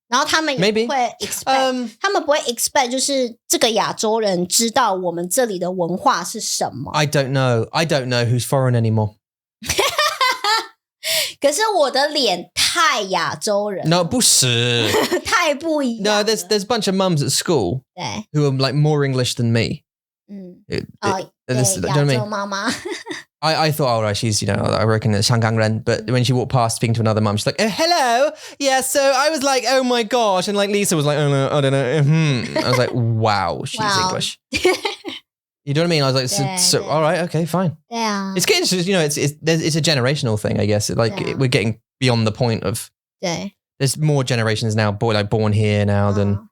然后他们也不会 expect， 他们不会 expect 就是这个亚洲人知道我们这里的文化是什么。I don't know who's foreign anymore. 可是我的脸太亚洲人。No, 不是。太不一样。No, there's a bunch of mums at school 对 who are like more English than me. 对，亚洲妈妈。I thought, oh, right, she's, I reckon it's Shangang but when she walked past speaking to another mum, she's like, oh, hello. Yeah, so I was like, oh my gosh. And like Lisa was like, oh no, I don't know. I was like, wow, she's English. You know what I mean? I was like, so all right, okay, fine. Yeah. It's getting, it's a generational thing, I guess. We're getting beyond the point of, there's more generations now, born here now than,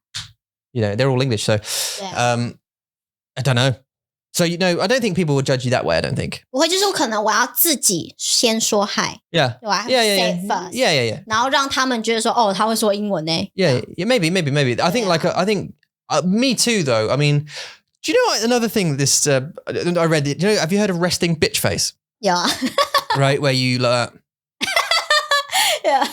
they're all English. So, I don't know. So, I don't think people will judge you that way, I don't think. 不会，就是可能我要自己先说 hi. Yeah. Say it first. Yeah. 然后让他们觉得说，他会说英文呢。Yeah, maybe. I think me too, though. I mean, do you know another thing this, I read, have you heard of resting bitch face? 有啊。Right, where you like that.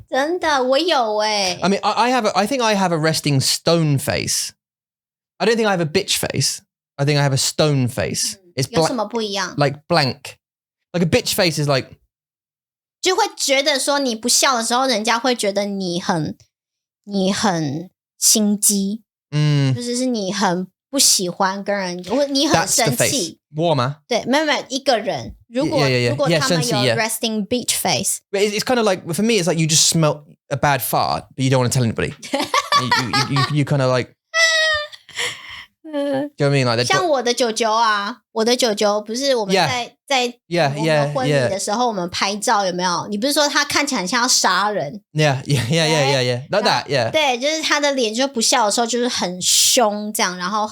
真的，我有欸。I mean, I think I have a resting stone face. I don't think I have a bitch face. I think I have a stone face. It's 有什么不一样？ like blank. Like a bitch face is like 就会觉得说你不笑的时候，人家会觉得你很心机，就是你很不喜欢跟人，或你很生气。我吗？对，没有一个人，如果他们有 resting bitch face， it's kind of like for me, it's like you just smell a bad fart, but you don't want to tell anybody. you kind of like. Do you know what I mean? Like 像我的舅舅啊，我的舅舅不是我们在我们婚礼的时候，我们拍照有没有？你不是说他看起来很像要杀人 ？Yeah. Like that. Yeah. 对，就是他的脸就不笑的时候就是很凶这样，然后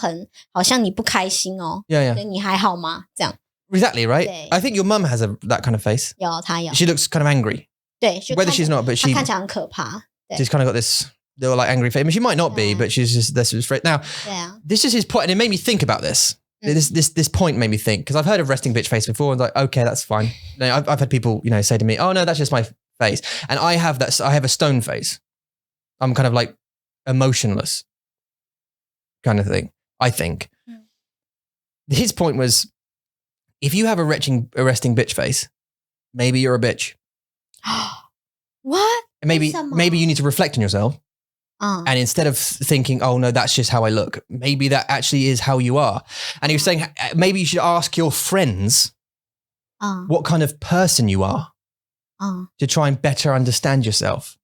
好像你不开心哦。Yeah. 你还好吗？这样。Exactly right. I think your mum has that kind of face. 有，她有。She looks kind of angry. 对 ，whether she's not, but 她看起来很可怕。She's kind of got this. They were like angry face. I mean, she might not be, but she's just this was afraid. Now, this is his point, and it made me think about this. This point made me think because I've heard of resting bitch face before, and I was like, okay, that's fine. I've had people, say to me, oh no, that's just my face, and I have that. I have a stone face. I'm kind of like emotionless, kind of thing. I think. His point was, if you have a resting bitch face, maybe you're a bitch. What? Maybe you need to reflect on yourself. And instead of thinking, oh no, that's just how I look, maybe that actually is how you are. And he was saying, maybe you should ask your friends what kind of person you are to try and better understand yourself.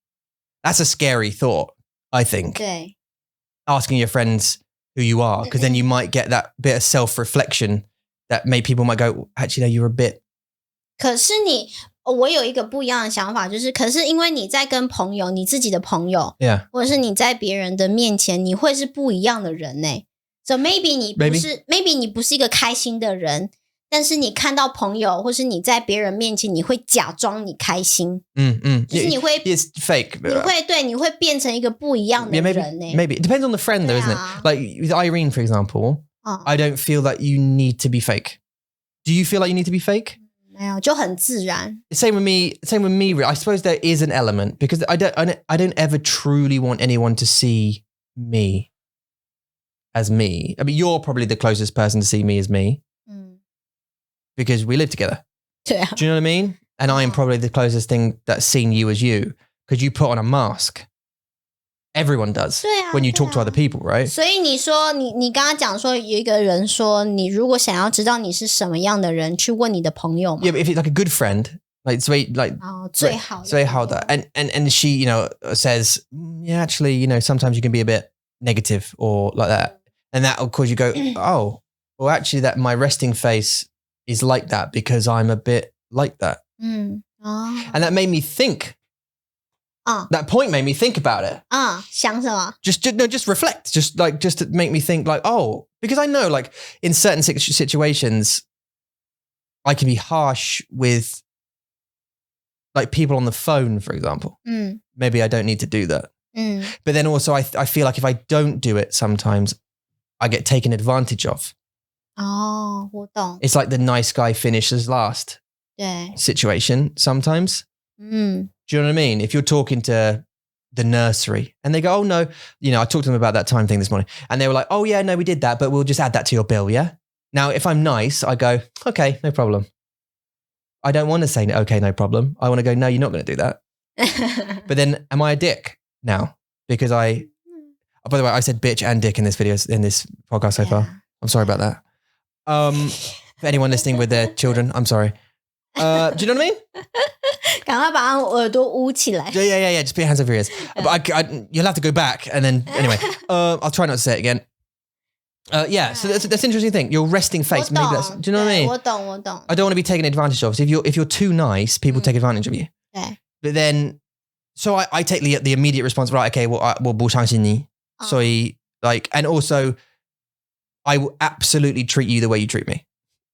That's a scary thought, I think. Okay. Asking your friends who you are, because then you might get that bit of self-reflection that people might go, actually, no, you're a bit. 可是我有一个不一样的想法，就是可是因为你在跟朋友，你自己的朋友，或者是你在别人的面前，你会是不一样的人呢。So maybe 你不是一个开心的人，但是你看到朋友，或是你在别人面前，你会假装你开心。就是你会 It's fake. 你会变成一个不一样的人呢。Maybe it depends on the friend, though, isn't it? Like with Irene, for example, I don't feel that you need to be fake. Do you feel like you need to be fake? 没有，就很自然。Same with me. I suppose there is an element because I don't ever truly want anyone to see me as me. I mean, you're probably the closest person to see me as me because we live together. Yeah. Do you know what I mean? And I am probably the closest thing that's seen you as you because you put on a mask. Everyone does when you talk to other people, right? 所以你说你刚刚讲说有一个人说你如果想要知道你是什么样的人，去问你的朋友嘛。Yeah, but if it's like a good friend, like 最好的 and she, says, actually, sometimes you can be a bit negative or like that, and that of course you go, oh, well, actually that my resting face is like that because I'm a bit like that. And that made me think. That point made me think about it. 想什么? Just reflect. Just to make me think like, oh, because I know like in certain situations, I can be harsh with like people on the phone, for example. Maybe I don't need to do that. But then also I feel like if I don't do it sometimes, I get taken advantage of. 我懂. It's like the nice guy finishes last situation sometimes. Do you know what I mean? If you're talking to the nursery and they go, oh no, you know, I talked to them about that time thing this morning and they were like, oh yeah, no, we did that, but we'll just add that to your bill. Yeah. Now, if I'm nice, I go, okay, no problem. I don't want to say, okay, no problem. I want to go, no, you're not going to do that. But then am I a dick now? Because by the way, I said bitch and dick in this podcast so far. I'm sorry about that. For anyone listening with their children, I'm sorry. Do you know what I mean? 赶快把耳朵捂起来. Yeah. Just put your hands over your ears. But you'll have to go back and then anyway. I'll try not to say it again. So that's an interesting thing. Your resting face. Maybe that's, do you know what I mean? 我懂. I don't want to be taken advantage of. So if you're too nice, people take advantage of you. But then, so I take the immediate response. Right? Okay. 我不相信你. So like, and also, I will absolutely treat you the way you treat me.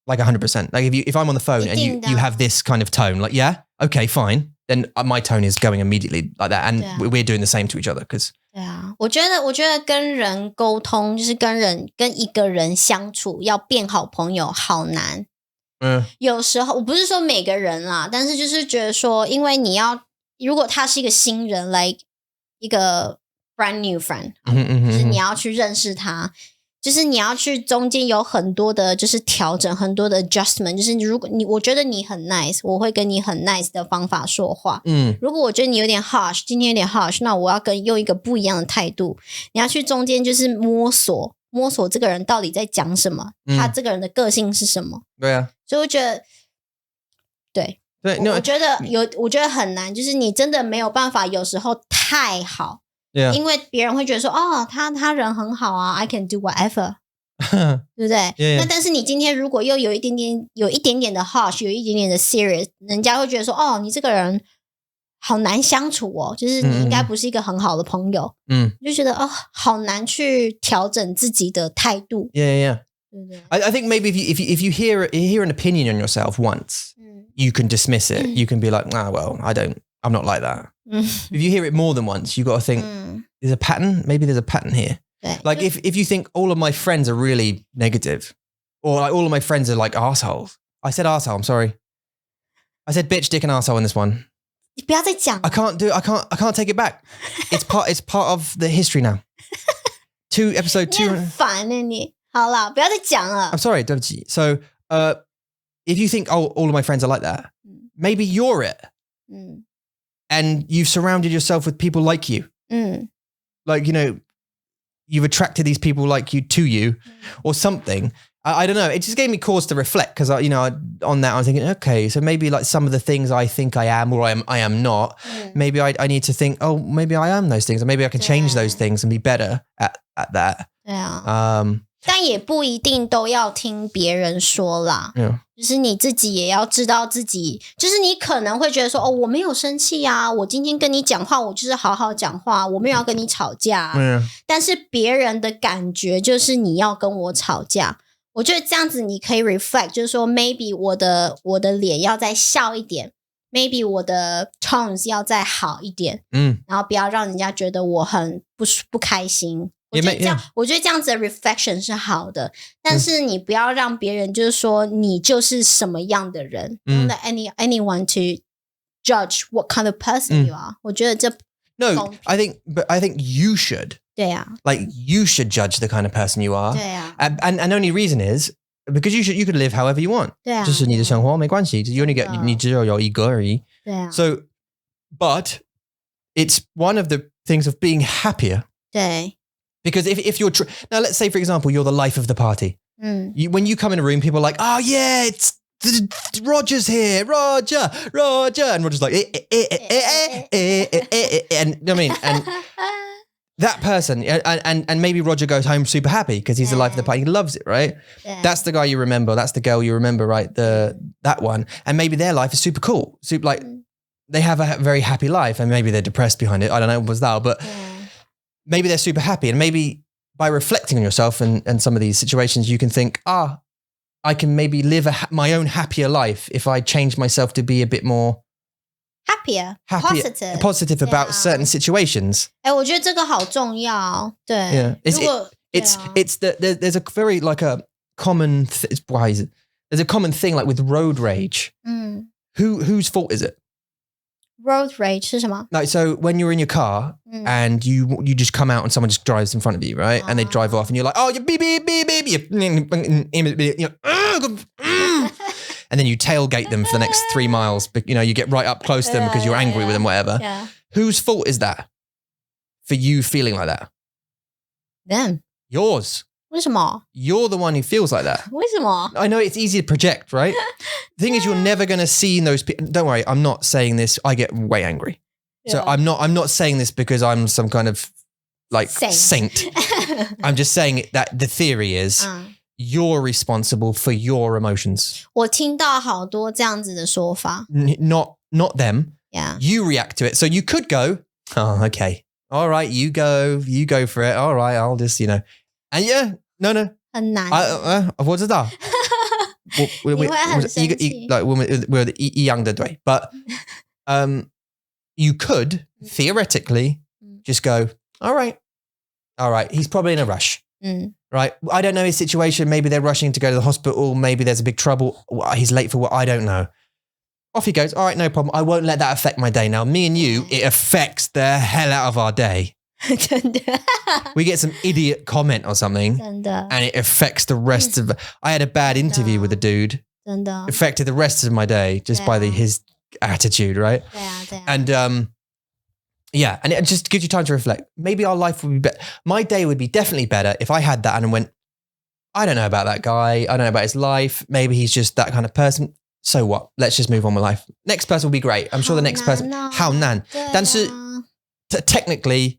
Like 100%. Like if I'm on the phone and you have this kind of tone, like, yeah, okay, fine. Then my tone is going immediately like that. And we're doing the same to each other. Because 对啊，我觉得跟人沟通，就是跟一个人相处，要变好朋友好难。有时候我不是说每个人啦，但是就是觉得说，因为如果他是一个新人， like 一个 brand new friend， 就是你要去认识他。就是你要去中间有很多的就是调整，很多的 adjustment， 就是如果我觉得你很 nice， 我会跟你很 nice 的方法说话。如果我觉得你有点 harsh， 今天有点 harsh， 那我要用一个不一样的态度。你要去中间就是摸索这个人到底在讲什么，他这个人的个性是什么。对啊，所以我觉得对，我觉得很难，就是你真的没有办法，有时候太好。因为别人会觉得说，哦，他人很好啊 ，I can do whatever， 对不对？那但是你今天如果又有一点点的 harsh， 有一点点的 serious， 人家会觉得说，哦，你这个人好难相处哦，就是你应该不是一个很好的朋友。就觉得哦，好难去调整自己的态度。Yeah. I think maybe if you hear an opinion on yourself once, you can dismiss it. You can be like, well, I'm not like that. If you hear it more than once, you got to think, there's a pattern. Maybe there's a pattern here. Like if you think all of my friends are really negative, or like all of my friends are like assholes. I said arsehole, I'm sorry. I said bitch, dick and arsehole in this one. 你不要再讲。I can't do it. I can't take it back. It's part of the history now. Episode 2. 你很烦欸你。好啦，不要再讲了。I'm sorry, 对不起. So, if you think, all of my friends are like that, maybe you're it. And you've surrounded yourself with people like you. Like, you know, you've attracted these people like you to you or something. I don't know. It just gave me cause to reflect because, you know, on that I was thinking, okay, so maybe like some of the things I think I am or I am not, maybe I need to think, oh, maybe I am those things or maybe I can change those things and be better at that. 对啊。但也不一定都要听别人说啦，就是你自己也要知道自己，就是你可能会觉得说，哦，我没有生气啊，我今天跟你讲话，我就是好好讲话，我没有要跟你吵架啊。但是别人的感觉就是你要跟我吵架，我觉得这样子你可以 reflect， 就是说 maybe 我的脸要再笑一点 ，maybe 我的 tones 要再好一点，然后不要让人家觉得我很不开心。我觉得这样子的 reflection 是好的，但是你不要让别人就是说你就是什么样的人，Don't let anyone to judge what kind of person you are。我觉得这 No, I think you should. 对啊 Like you should judge the kind of person you are. 对啊 And only reason is because you could live however you want. 对啊，就是你的生活没关系，you only get 你只有一个而已。对啊 So, but it's one of the things of being happier. 对。Because if you're now, let's say for example, you're the life of the party. When you come in a room, people are like, "Oh yeah, it's Roger's here, Roger," and Roger's like, and you know what I mean, and that person, and maybe Roger goes home super happy because he's the life of the party. He loves it, right? Yeah. That's the guy you remember. That's the girl you remember, right? That one. And maybe their life is super cool. Super, like they have a very happy life, and maybe they're depressed behind it. I don't know, was that, but maybe they're super happy. And maybe by reflecting on yourself and some of these situations, you can think, I can maybe live my own happier life if I change myself to be a bit more happier, positive about certain situations. 我觉得这个好重要。对 Yeah. There's a very like a common there's a common thing like with road rage. Whose fault is it? Road rage 是什么？ Like, so when you're in your car and you just come out and someone just drives in front of you, right? And they drive off and you're like, oh, you beep, beep, beep, beep. And then you tailgate them for the next 3 miles. But, you know, you get right up close to them because you're angry with them, whatever. Yeah. Whose fault is that for you feeling like that? Them. Yours. 为什么？ You're the one who feels like that. 为什么？ I know it's easy to project, right? The thing is, you're never going to see those people. Don't worry, I'm not saying this. I get way angry. So I'm not saying this because I'm some kind of like saint. I'm just saying that the theory is you're responsible for your emotions. 我听到好多这样子的说法。 Not them. Yeah. You react to it. So you could go, oh, okay. All right, you go for it. All right, I'll just, you know. And yeah, no. 很难。我知道。你会很生气。 like we're 一样的对 but you could theoretically just go, all right, he's probably in a rush. Right? I don't know his situation. Maybe they're rushing to go to the hospital. Maybe there's a big trouble. He's late for what? I don't know. Off he goes. All right, no problem. I won't let that affect my day. Now, me and you, it affects the hell out of our day. 真的 We get some idiot comment or something 真的 and it affects the rest of I had a bad interview with a dude 真的 affected the rest of my day just by his attitude, right? 对啊对啊 And and it just gives you time to reflect. Maybe our life would be better. My day would be definitely better if I had that and went, I don't know about that guy. I don't know about his life. Maybe he's just that kind of person. So what? Let's just move on with life. Next person will be great. I'm sure the next person. 好难 但是 technically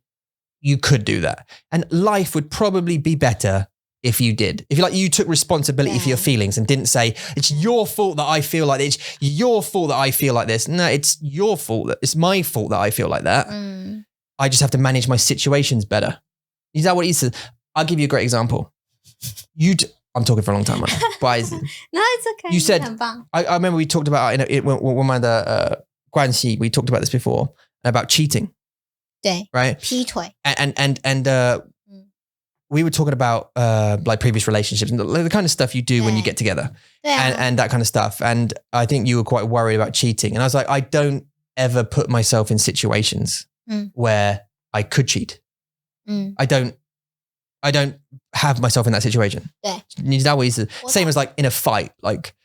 you could do that. And life would probably be better if you did. If you took responsibility for your feelings and didn't say, it's your fault that I feel like this. It's your fault that I feel like this. No, it's your fault. It's my fault that I feel like that. I just have to manage my situations better. Is that what he said? I'll give you a great example. I'm talking for a long time right now. But No, it's okay. You said, 很棒 I remember we talked about, when we talked about this before, about cheating. 对 Right? 劈腿 And we were talking about like previous relationships and the kind of stuff you do when you get together 对啊 and that kind of stuff. And I think you were quite worried about cheating. And I was like, I don't ever put myself in situations where I could cheat. I don't have myself in that situation. 对 你知道我意思? Same as like in a fight, like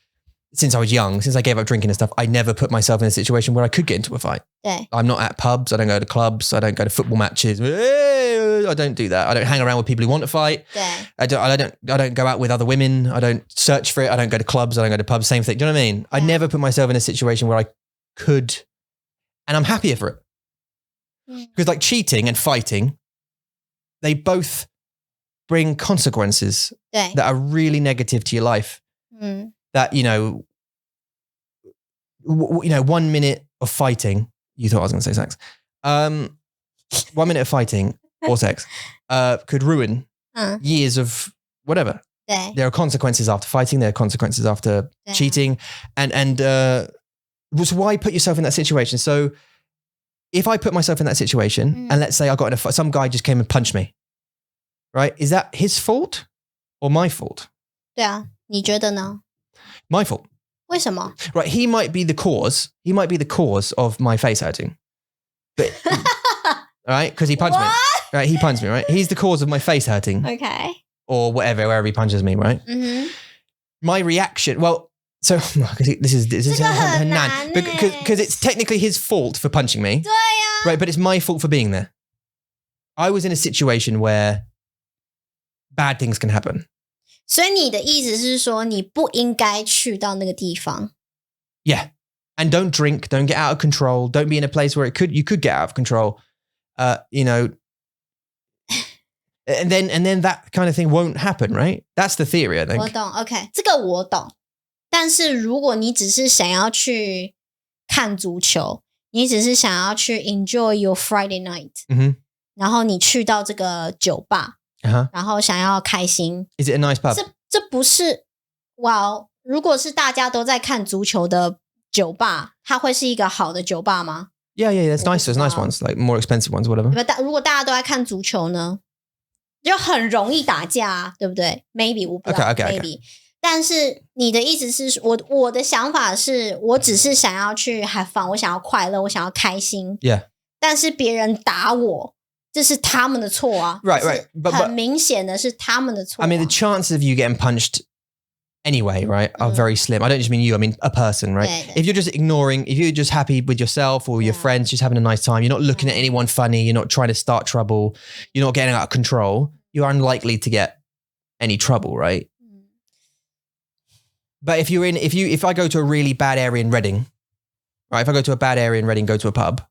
since I was young, since I gave up drinking and stuff, I never put myself in a situation where I could get into a fight. 对 I'm not at pubs. I don't go to clubs. I don't go to football matches. I don't do that. I don't hang around with people who want to fight. 对 I don't go out with other women. I don't search for it. I don't go to clubs. I don't go to pubs. Same thing. Do you know what I mean? I never put myself in a situation where I could, and I'm happier for it. Because like cheating and fighting, they both bring consequences 对 that are really negative to your life. That, 1 minute of fighting, you thought I was going to say sex. 1 minute of fighting or sex could ruin years of whatever. 对 There are consequences after fighting. There are consequences after cheating. And so why put yourself in that situation? So if I put myself in that situation and let's say I got in a fight, some guy just came and punched me, right? Is that his fault or my fault? 对啊你觉得呢 My fault. 为什么 Right, he might be the cause. He might be the cause of my face hurting. But right, because he punched me. Right, he punched me, right? He's the cause of my face hurting. Okay. Or wherever he punches me, right? My reaction, well, so this is 这个很难 because it's technically his fault for punching me. 对啊 Right, but it's my fault for being there. I was in a situation where bad things can happen. 所以你的意思是说你不应该去到那个地方 Yeah. And don't drink, don't get out of control, don't be in a place where you could get out of control. And then that kind of thing won't happen, right? That's the theory, I think. 我懂 OK 这个我懂，但是如果你只是想要去看足球，你只是想要去 enjoy your Friday night， 然后你去到这个酒吧，然后想要开心 Is it a nice pub? 这不是哇，如果是大家都在看足球的酒吧，它会是一个好的酒吧吗？ Yeah, there's nice ones, like more expensive ones, whatever. 如果大家都在看足球呢，就很容易打架啊，对不对 ？Maybe 我不知道 ，Maybe。但是你的意思是我的想法是我只是想要去 have fun， 我想要快乐，我想要开心。Yeah. 但是别人打我，这是他们的错啊。Right. But 很明显的是他们的错。I mean, the chances of you getting punched anyway, right, are very slim. I don't just mean you, I mean a person, right? If you're just ignoring, if you're just happy with yourself or your friends, just having a nice time, you're not looking at anyone funny, you're not trying to start trouble, you're not getting out of control, you're unlikely to get any trouble, right? But if I go to a really bad area in Reading, right, if I go to a bad area in Reading, go to a pub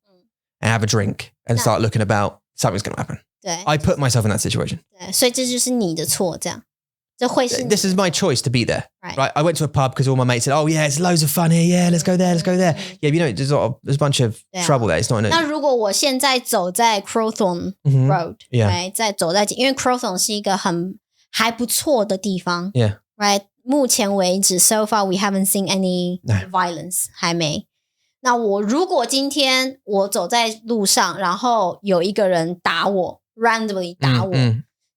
and have a drink and start looking about, something's going to happen. I put myself in that situation. 对，所以这就是你的错，这样。这会是 This is my choice to be there, right? I went to a pub because all my mates said, "Oh yeah, it's loads of fun here. Yeah, let's go there. Let's go there." Yeah, you know, there's a bunch of trouble there. It's not. 那如果我现在走在 Crowthorne Road, right? 走在因为 Crowthorne 是一个还不错的地方 ，Yeah, right? 目前为止 ，so far we haven't seen any violence， 还没。那如果今天我走在路上，然后有一个人打我 ，randomly 打我。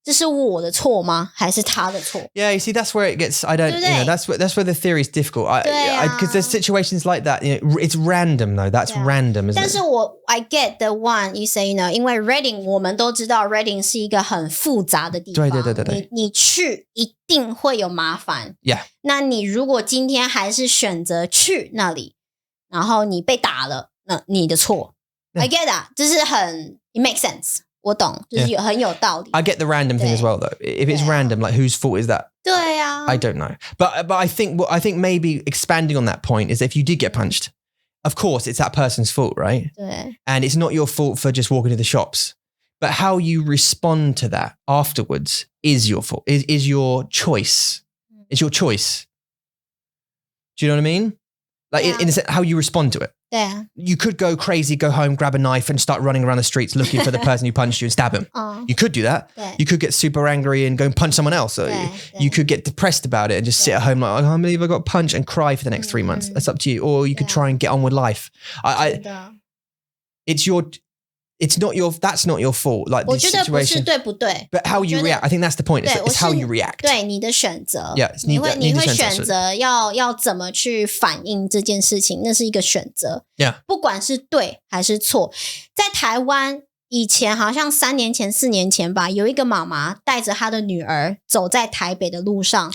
这是我的错吗？还是他的错 Yeah, you see, that's where it gets. I don't. You know, that's where the theory is difficult. Because there's situations like that. You know, it's random though. That's random, isn't it? 但是I get the one you say, you know, 因为 Reading 我们都知道 Reading 是一个很复杂的地方。对。你去一定会有麻烦。Yeah. 那你如果今天还是选择去那里，然后你被打了，那你的错。I get that. 就是it makes sense. 我懂，就是很有道理。I get the random thing as well, though. If it's random, like whose fault is that? 对啊 I don't know. But I think maybe expanding on that point is if you did get punched, of course it's that person's fault, right? 对 And it's not your fault for just walking to the shops. But how you respond to that afterwards is your fault. Is your choice. It's your choice. Do you know what I mean? Like in a sense, how you respond to it. 对啊 You could go crazy, go home, grab a knife and start running around the streets looking for the person who punched you and stab him. You could do that. You could get super angry and go and punch someone else. You could get depressed about it and just sit at home like, I can't believe I got punched and cry for the next 3 months. That's up to you. Or you could try and get on with life. That's not your fault. Like this situation. 我觉得不是对不对 But how you react. I think that's the point. It's how you react. 对你的选择 Yeah, 你会选择要怎么去反应这件事情，那是一个选择 Yeah. 不管是对还是错。在台湾以前好像3年前4年前吧，有一个妈妈带着她的女儿走在台北的路上，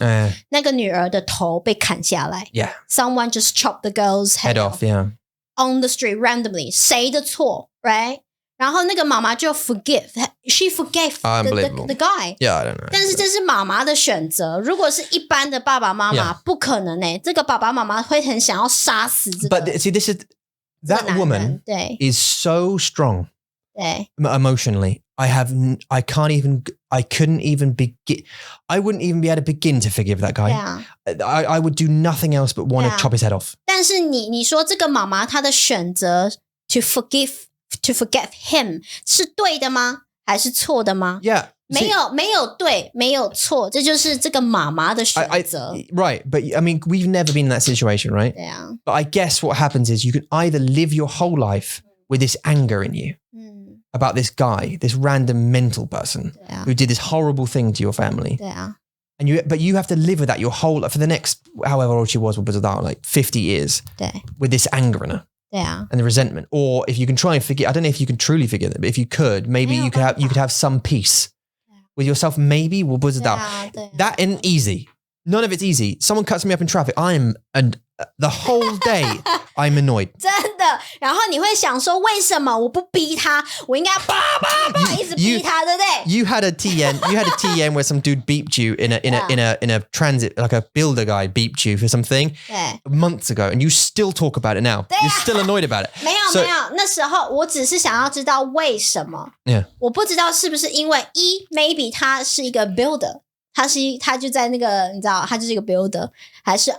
那个女儿的头被砍下来 Yeah. Someone just chopped the girl's head off Yeah. on the street randomly. 谁的错 right?然后那个妈妈就 she forgave the guy. Yeah, I don't know. 但是这是妈妈的选择。如果是一般的爸爸妈妈，不可能这个爸爸妈妈会很想要杀死这个。But see, that woman 对 is so strong. 对 Emotionally. I couldn't even begin. I wouldn't even be able to begin to forgive that guy. Yeah. I would do nothing else but want to chop his head off. 但是你说这个妈妈她的选择 to forgive him 是对的吗？还是错的吗？ Yeah. 没有对，没有错，这就是这个妈妈的选择。 Right, but I mean, we've never been in that situation, right? 对啊 But I guess what happens is you can either live your whole life with this anger in you about this guy, this random mental person who did this horrible thing to your family. 对啊 But you have to live with that your whole life for the next, however old she was, like 50 years 对 with this anger in her. 对啊 And the resentment, or if you can try and forget, I don't know if you can truly forget it, but if you could, maybe you could have some peace with yourself. Maybe 我不知道 that isn't easy. None of it's easy. Someone cuts me up in traffic. The whole day I'm annoyed. 真的，然后你会想说，为什么我不逼他？我应该一直逼他，对不对 You had a TN where some dude beeped you in a transit, like a builder guy beeped you for something 对 months ago, and you still talk about it now. You're still annoyed about it. 没有，那时候我只是想要知道为什么。Yeah. 我不知道是不是因为maybe 他是一个 builder。他就在那个，你知道，他就是一个 builder， 还是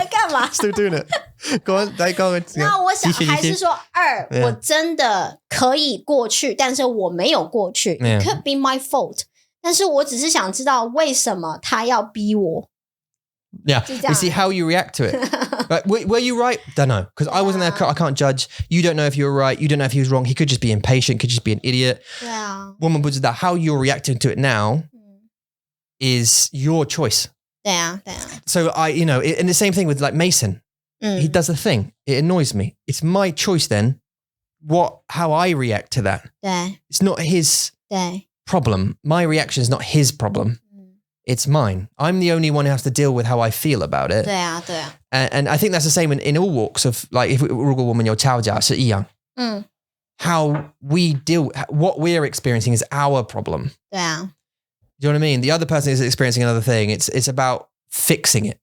干嘛 ？Still doing it. Go on, go on. 那我想还是说我真的可以过去，但是我没有过去。It could be my fault. 但是我只是想知道为什么他要逼我。Yeah, we see how you react to it. Like, were you right? Don't know, because I wasn't there. I can't judge. You don't know if you were right. You don't know if he was wrong. He could just be impatient. Could just be an idiot. 对啊，我们不知道 how you're reacting to it now. Is your choice. 对啊。So and the same thing with like Mason. He does the thing. It annoys me. It's my choice then. How I react to that. 对 It's not his problem. My reaction is not his problem. It's mine. I'm the only one who has to deal with how I feel about it. 对啊。And I think that's the same in all walks of like if 如果我们有吵架是一样。How we deal, what we're experiencing is our problem. 对啊。Do you know what I mean? The other person is experiencing another thing. It's about fixing it.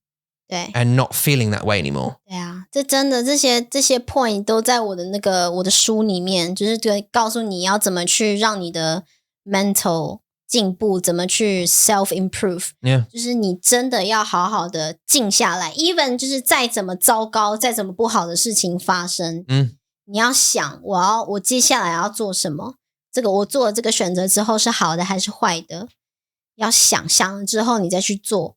对 And not feeling that way anymore. 对啊，这真的这些 point 都在我的书里面，就是告诉你要怎么去让你的 mental 进步，怎么去 self improve。Yeah. 就是你真的要好好的静下来 ，even 就是再怎么糟糕、再怎么不好的事情发生，你要想我接下来要做什么？这个我做了这个选择之后是好的还是坏的？要想了之后你再去做，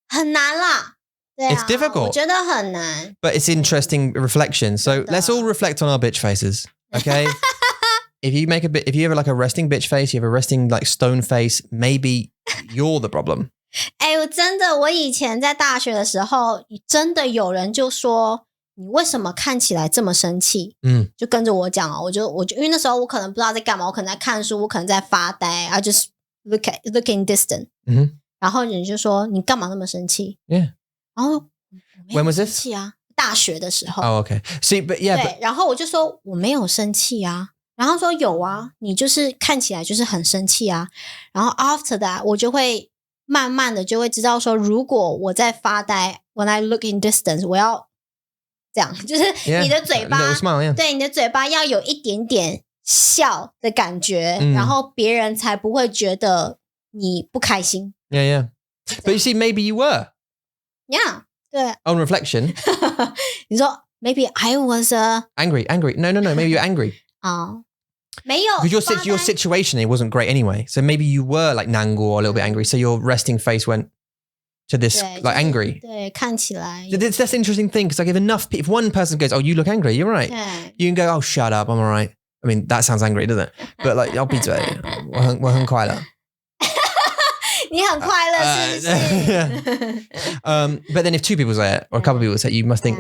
很难啦。对啊 It's difficult. 我觉得很难。But it's interesting reflection. So let's all reflect on our bitch faces. Okay? If you have like a resting bitch face, you have a resting like stone face, maybe you're the problem. 我真的，我以前在大学的时候，真的有人就说你为什么看起来这么生气？就跟着我讲我就因为那时候我可能不知道在干嘛，我可能在看书，我可能在发呆 I just looking distant. 然后人就说你干嘛那么生气 Yeah. 然后 When was this? 生气啊，大学的时候。Oh, okay. See, but yeah. 对，然后我就说我没有生气啊，然后说有啊，你就是看起来就是很生气啊。然后 after that 我就会慢慢的就会知道说，如果我在发呆 when I look in distance 我要这样，就是你的嘴巴 smile, 对，你的嘴巴要有一点点笑的感觉，然后别人才不会觉得你不开心。Yeah. But you see, maybe you were. Yeah. 对。On reflection. 你说 maybe I was angry. No. Maybe you're angry. 没有。Because your situation it wasn't great anyway. So maybe you were like nangu or a little bit angry. So your resting face went to this like angry. 对，看起来。That's the interesting thing because like if one person goes, oh, you look angry, you're right. You can go, oh, shut up, I'm all right. I mean, that sounds angry, doesn't it? But like, 要闭嘴，我很快乐。你很快乐是不是？But then if two people say it or a couple of people say it, you must think.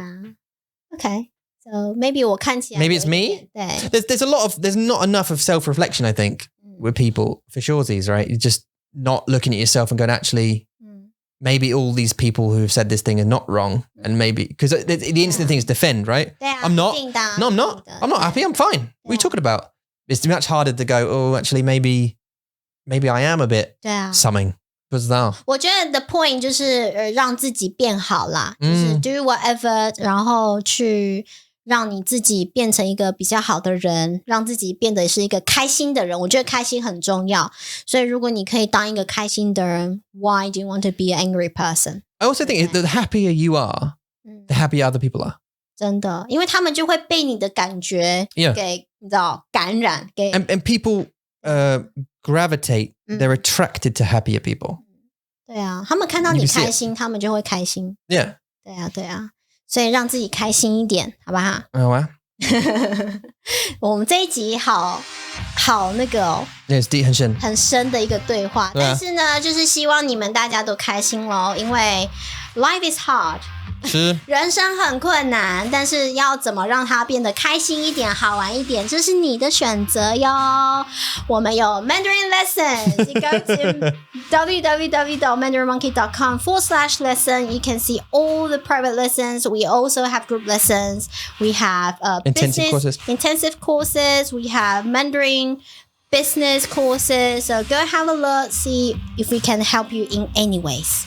Okay, so maybe 我看起来 maybe it's me. 对 there's not enough of self-reflection, I think, with people for surezies, right? You're just not looking at yourself and going, actually, maybe all these people who have said this thing are not wrong, and maybe because the instant thing is defend, right? I'm not. No, I'm not. I'm not happy. I'm fine. What are you talking about? It's much harder to go, oh, actually, maybe I am a bit something. 不知道。我觉得 the point 就是让自己变好啦，就是 do whatever， 然后去让你自己变成一个比较好的人，让自己变得是一个开心的人。我觉得开心很重要，所以如果你可以当一个开心的人 ，Why do you want to be an angry person? I also think the happier you are, the happier other people are. 真的，因为他们就会被你的感觉给你知道感染，给 and people gravitate. They're attracted to happier people. 对啊，他们看到你开心，他们就会开心。Yeah. 对啊，所以让自己开心一点，好不好？好啊。我们这一集好那个哦，很深的一个对话。但是呢，就是希望你们大家都开心咯，因为 life is hard, 是人生很困难，但是要怎么让它变得开心一点、好玩一点，这是你的选择哟。我们有 Mandarin lessons. You go to www.mandarinmonkey.com/lesson. You can see all the private lessons. We also have group lessons. We have intensive courses. We have Mandarin business courses. So go have a look, see if we can help you in any ways.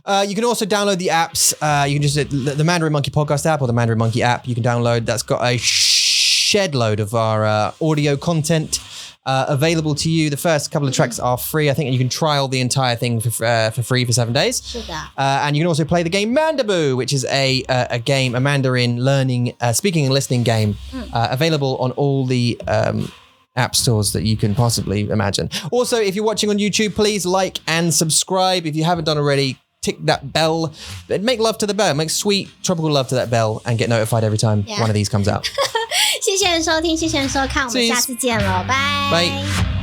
You can also download the apps. You can just the Mandarin Monkey Podcast app or the Mandarin Monkey app. You can download. That's got a shed load of our audio content available to you. The first couple of tracks are free. I think you can trial the entire thing for free for 7 days. 是的。 And you can also play the game Mandaboo, which is a game, a Mandarin learning, speaking and listening game, available on all the app stores that you can possibly imagine. Also, if you're watching on YouTube, please like and subscribe. If you haven't done already, tick that bell. Make love to the bell. Make sweet tropical love to that bell and get notified every time one of these comes out. 谢谢收听，谢谢收看，我们下次见了，拜。